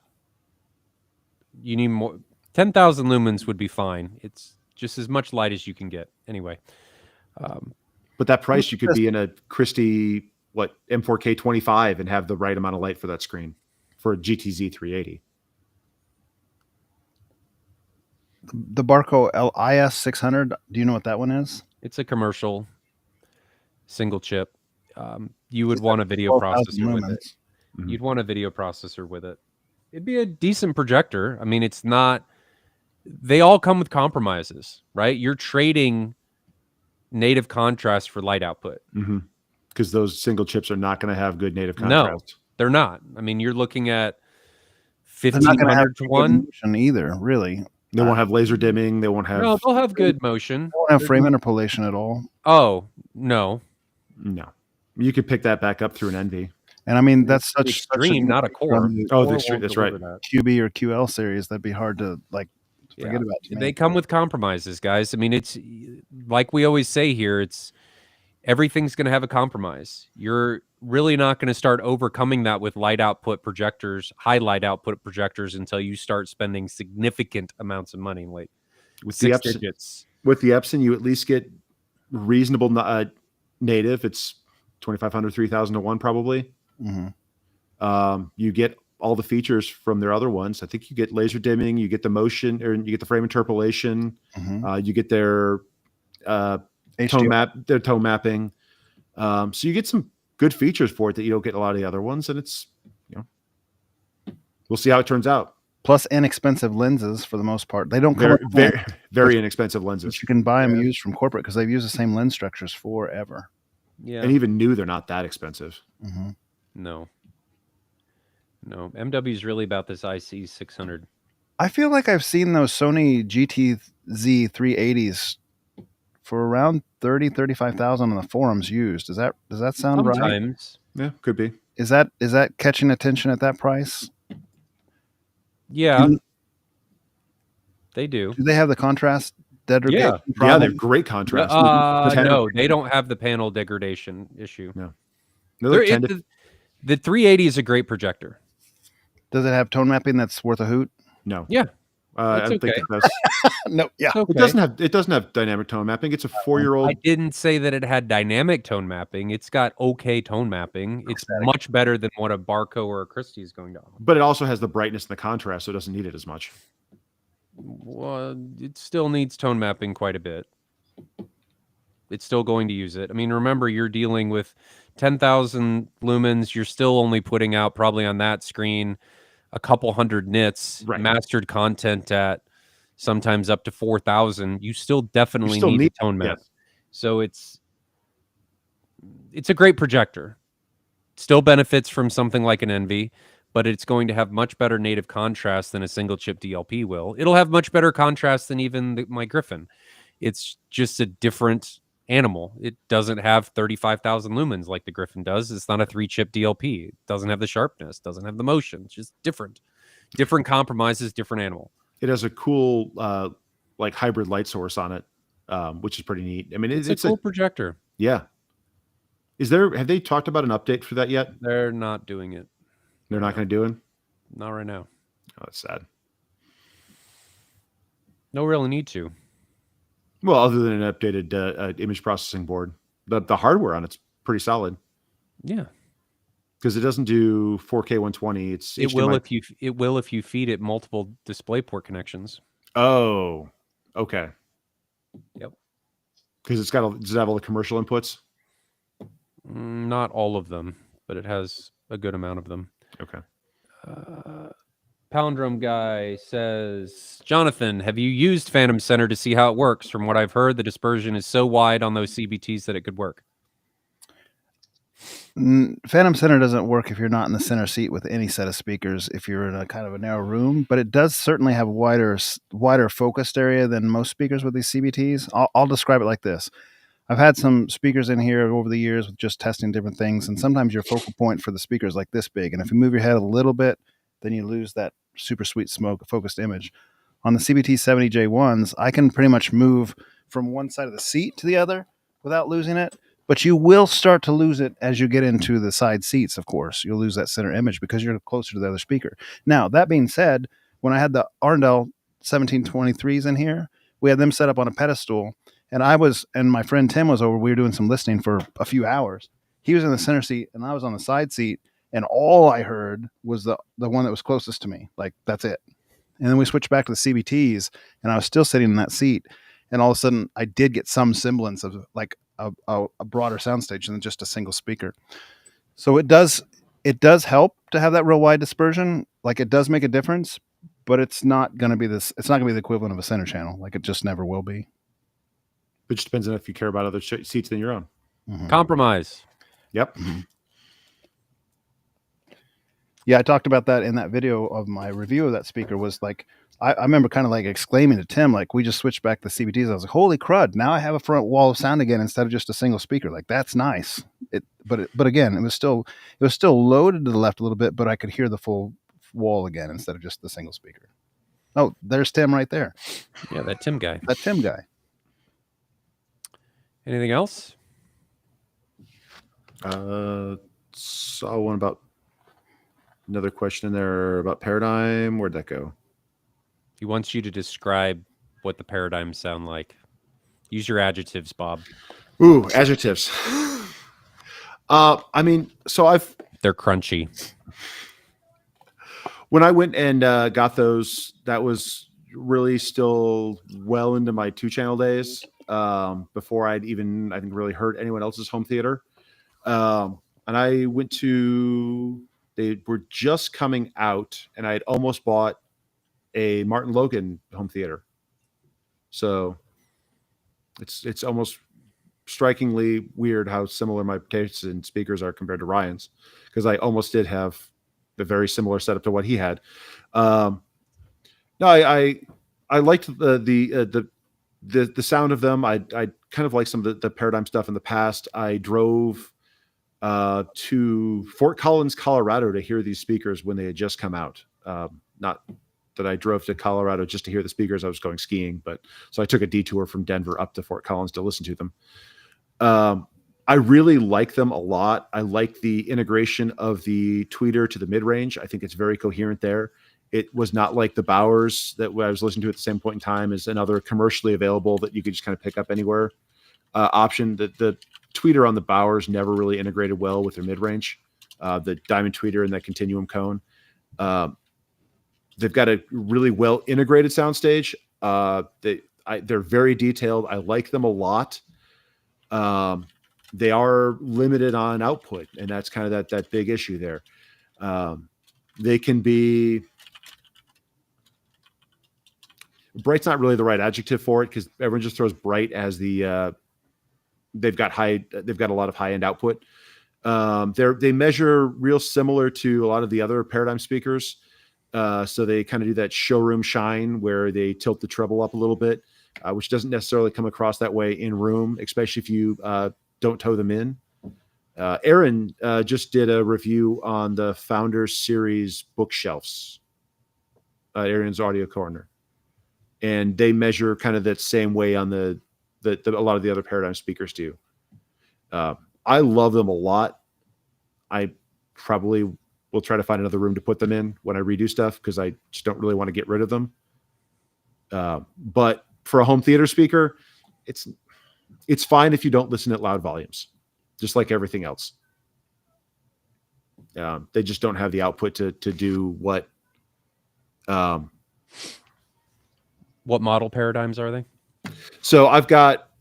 You need more. 10,000 lumens would be fine. It's just as much light as you can get. Anyway, but that price, you could be in a Christie M4K 25 and have the right amount of light for that screen for a GTZ 380. The Barco IS 600. Do you know what that one is? It's a commercial single chip. You would want a video processor with it. Mm-hmm. You'd want a video processor with it. It'd be a decent projector. I mean, it's not. They all come with compromises, right? You're trading native contrast for light output. Because those single chips are not going to have good native contrast. No, they're not. I mean, you're looking at 1,500 to 1 either, really. They won't have laser dimming. They won't have. No, they'll have good motion. They won't have frame interpolation at all. Oh, no. You could pick that back up through an Envy. And I mean, that's such extreme, not a core. The extreme. That's right. QB or QL series, that'd be hard to forget about. They come with compromises, guys. I mean, it's like we always say here. It's everything's going to have a compromise. You're really not going to start overcoming that with light output projectors, high light output projectors, until you start spending significant amounts of money, like with the Epson. With the Epson, you at least get reasonable native. It's 2,500, 3,000 to 1 probably. You get all the features from their other ones. I think you get laser dimming, you get the motion, or you get the frame interpolation. You get their tone mapping. So you get some good features for it that you don't get a lot of the other ones, and it's we'll see how it turns out. Plus inexpensive lenses for the most part. They don't come very inexpensive lenses. But you can buy them used from corporate because they've used the same lens structures forever. Yeah, and even new, they're not that expensive. No, MW is really about this ISE 600. I feel like I've seen those Sony GTZ 380s for around 35,000 on the forums used. Does that sound right? Sometimes. Yeah, could be. Is that catching attention at that price? Yeah. They do. Do they have the contrast degradation? Yeah, they have great contrast. No, they don't have the panel degradation issue. No. The 380 is a great projector. Does it have tone mapping that's worth a hoot? No. Yeah. I don't think it does. No. Yeah. Okay. It doesn't have dynamic tone mapping. It's a 4-year-old. I didn't say that it had dynamic tone mapping. It's got okay tone mapping. It's much better than what a Barco or a Christie is going to offer. But it also has the brightness and the contrast, so it doesn't need it as much. Well, it still needs tone mapping quite a bit. It's still going to use it. I mean, remember, you're dealing with 10,000 lumens. You're still only putting out probably on that screen a couple hundred nits, mastered content at sometimes up to 4,000. You still definitely need the tone map. Yes. So it's a great projector. Still benefits from something like an Envy, but it's going to have much better native contrast than a single chip DLP will. It'll have much better contrast than even my Griffin. It's just a different animal. It doesn't have 35,000 lumens like the Griffin does. It's not a 3-chip DLP. It doesn't have the sharpness, doesn't have the motion. It's just different compromises, different animal. It has a cool hybrid light source on it, which is pretty neat. I mean, it's a cool projector. Yeah. Have they talked about an update for that yet? They're not doing it. They're not going to do it? Not right now. Oh, that's sad. No real need to. Well, other than an updated image processing board, the hardware on it's pretty solid. Yeah, because it doesn't do 4K 120. It's It HDMI. will if you feed it multiple DisplayPort connections. Oh, okay. Yep. Because does it have all the commercial inputs? Not all of them, but it has a good amount of them. Okay. Palindrome Guy says, Jonathan, have you used Phantom Center to see how it works? From what I've heard, the dispersion is so wide on those CBTs that it could work. Phantom Center doesn't work if you're not in the center seat with any set of speakers, if you're in a kind of a narrow room, but it does certainly have wider focused area than most speakers with these CBTs. I'll describe it like this. I've had some speakers in here over the years with just testing different things, and sometimes your focal point for the speaker is like this big, and if you move your head a little bit, then you lose that super sweet smoke focused image. On the CBT 70J1s, I can pretty much move from one side of the seat to the other without losing it, but you will start to lose it as you get into the side seats, of course. You'll lose that center image because you're closer to the other speaker. Now, that being said, when I had the Arndell 1723s in here, we had them set up on a pedestal, and my friend Tim was over. We were doing some listening for a few hours. He was in the center seat, and I was on the side seat, and all I heard was the one that was closest to me. Like, that's it. And then we switched back to the CBTs, and I was still sitting in that seat, and all of a sudden, I did get some semblance of like a broader soundstage than just a single speaker. So it does help to have that real wide dispersion. Like, it does make a difference, but it's not going to be this. It's not going to be the equivalent of a center channel. Like, it just never will be. It just depends on if you care about other seats than your own. Mm-hmm. Compromise. Yep. Mm-hmm. Yeah, I talked about that in that video of my review of that speaker. Was like, I remember kind of like exclaiming to Tim, like, we just switched back the CBTs. I was like, holy crud, now I have a front wall of sound again instead of just a single speaker. Like, that's nice. But again, it was still loaded to the left a little bit, but I could hear the full wall again instead of just the single speaker. Oh, there's Tim right there. Yeah, that Tim guy. That Tim guy. Anything else? Saw one about another question in there about Paradigm. Where'd that go? He wants you to describe what the paradigms sound like. Use your adjectives, Bob. Ooh, adjectives. I mean, so they're crunchy. When I went and got those, that was really still well into my 2-channel days, before I'd even, I think, really heard anyone else's home theater. And I went to, they were just coming out, and I had almost bought a Martin Logan home theater. So it's almost strikingly weird how similar my tastes in speakers are compared to Ryan's, because I almost did have a very similar setup to what he had. No, I liked the sound of them. I kind of like some of the Paradigm stuff in the past. I drove to Fort Collins, Colorado to hear these speakers when they had just come out. Not that I drove to Colorado just to hear the speakers. I was going skiing, but so I took a detour from Denver up to Fort Collins to listen to them. I really like them a lot. I like the integration of the tweeter to the mid-range. I think it's very coherent there. It was not like the Bowers that I was listening to at the same point in time as another commercially available that you could just kind of pick up anywhere option. The tweeter on the Bowers never really integrated well with their mid-range, the diamond tweeter and that continuum cone. They've got a really well integrated soundstage. They're very detailed. I like them a lot. They are limited on output, and that's kind of that big issue there. They can be, bright's not really the right adjective for it, because everyone just throws bright as the they've got a lot of high-end output. They measure real similar to a lot of the other Paradigm speakers. So they kind of do that showroom shine where they tilt the treble up a little bit, which doesn't necessarily come across that way in room, especially if you don't tow them in. Aaron just did a review on the Founders Series bookshelves, Aaron's Audio Corner, and they measure kind of that same way on a lot of the other Paradigm speakers do. I love them a lot. I probably will try to find another room to put them in when I redo stuff, because I just don't really want to get rid of them. But for a home theater speaker, it's fine if you don't listen at loud volumes, just like everything else. They just don't have the output to do what. What model paradigms are they? So I've got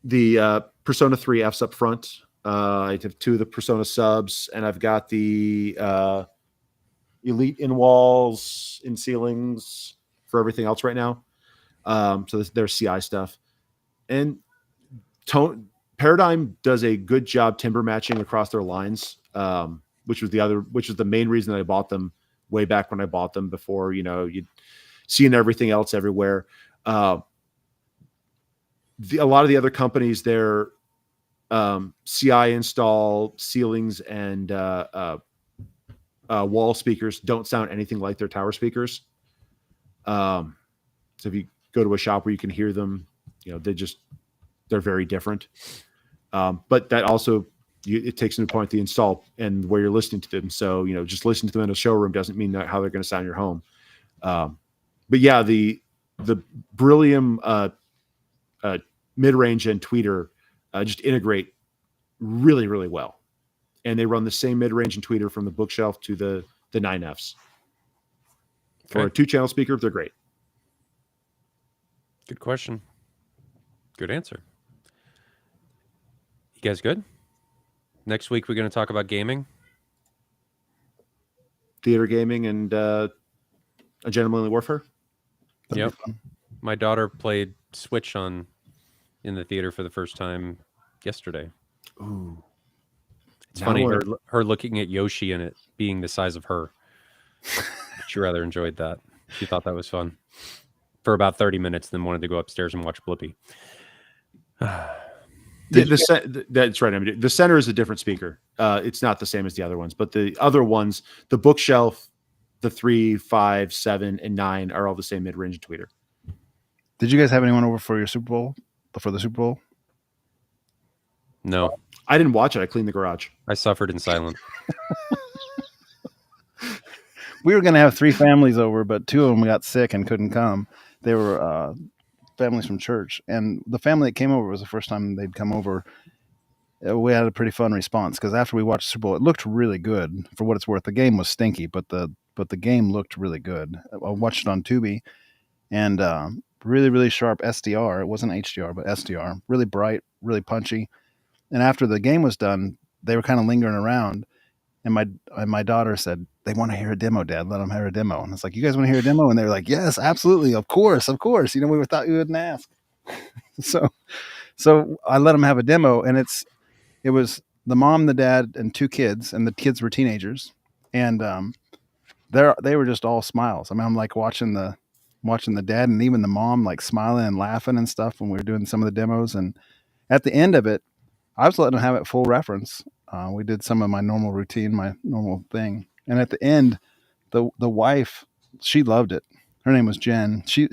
the Persona 3 Fs up front. I have 2 of the Persona subs, and I've got the Elite in walls, in ceilings for everything else right now. So there's CI stuff, and Paradigm does a good job timber matching across their lines, which was the main reason that I bought them way back when I bought them before, you'd seen everything else everywhere. A lot of the other companies, their CI install ceilings and wall speakers don't sound anything like their tower speakers. So if you go to a shop where you can hear them, they're very different. But that also, it takes into account the install and where you're listening to them. So, just listening to them in a showroom doesn't mean that how they're going to sound in your home. But yeah, the Brillium mid-range and tweeter just integrate really, really well. And they run the same mid-range and tweeter from the bookshelf to the 9Fs. For a 2-channel speaker, they're great. Good question. Good answer. You guys good? Next week, we're going to talk about gaming. Theater gaming and A Gentlemanly Warfare. Yep. My daughter played Switch in the theater for the first time yesterday. Ooh. It's funny, her looking at Yoshi and it being the size of her. She rather enjoyed that. She thought that was fun. For about 30 minutes, then wanted to go upstairs and watch Blippi. That's right. I mean, the center is a different speaker. It's not the same as the other ones, but the other ones, the bookshelf, the 3, 5, 7, and 9 are all the same mid-range and tweeter. Did you guys have anyone over for your Super Bowl? For the Super Bowl? No. I didn't watch it. I cleaned the garage. I suffered in silence. We were going to have 3 families over, but 2 of them got sick and couldn't come. They were families from church, and the family that came over was the first time they'd come over. We had a pretty fun response because after we watched Super Bowl, it looked really good for what it's worth. The game was stinky, but the game looked really good. I watched it on Tubi, and really, really sharp SDR. It wasn't HDR, but SDR. Really bright, really punchy. And after the game was done, they were kind of lingering around, and my daughter said, "They want to hear a demo, Dad. Let them hear a demo." And it's like, "You guys want to hear a demo?" And they were like, "Yes, absolutely, of course." We thought you wouldn't ask. So I let them have a demo, and it was the mom, the dad, and 2 kids, and the kids were teenagers, and they were just all smiles. I mean, I'm like watching the dad and even the mom like smiling and laughing and stuff when we were doing some of the demos. And at the end of it, I was letting them have it full reference. We did some of my normal routine, my normal thing. And at the end, the wife, she loved it. Her name was Jen. She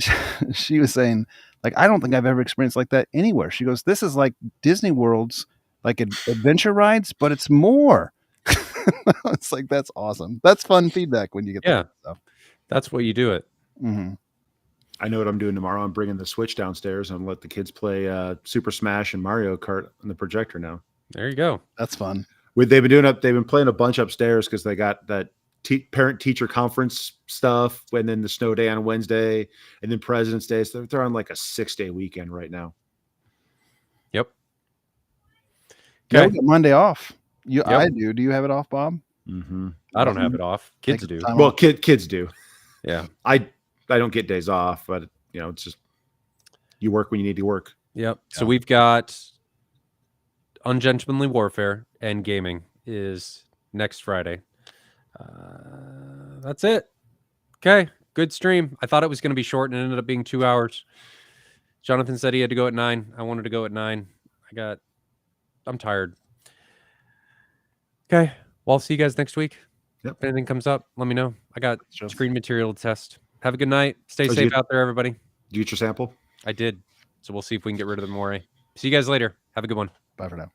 was saying, like, I don't think I've ever experienced like that anywhere. She goes, this is like Disney World's like adventure rides, but it's more. It's like, that's awesome. That's fun feedback when you get that stuff. That's what you do it. Mm-hmm. I know what I'm doing tomorrow. I'm bringing the Switch downstairs and let the kids play Super Smash and Mario Kart on the projector now. There you go. That's fun. They've been playing a bunch upstairs because they got that parent-teacher conference stuff, and then the snow day on Wednesday, and then President's Day. So they're on like a 6-day weekend right now. Yep. Okay. We get Monday off. Yep. I do. Do you have it off, Bob? Mm-hmm. I don't have it off. Kids do. Well, kids do. Yeah. I don't get days off, but it's just you work when you need to work. Yep. So we've got Ungentlemanly Warfare and gaming is next Friday. That's it. Okay. Good stream. I thought it was going to be short and it ended up being 2 hours. Jonathan said he had to go at 9. I wanted to go at 9. I'm tired. Okay. Well, I'll see you guys next week. Yep. If anything comes up, let me know. I got screen material to test. Have a good night. Stay safe out there, everybody. Did you get your sample? I did. So we'll see if we can get rid of the Moray. See you guys later. Have a good one. Bye for now.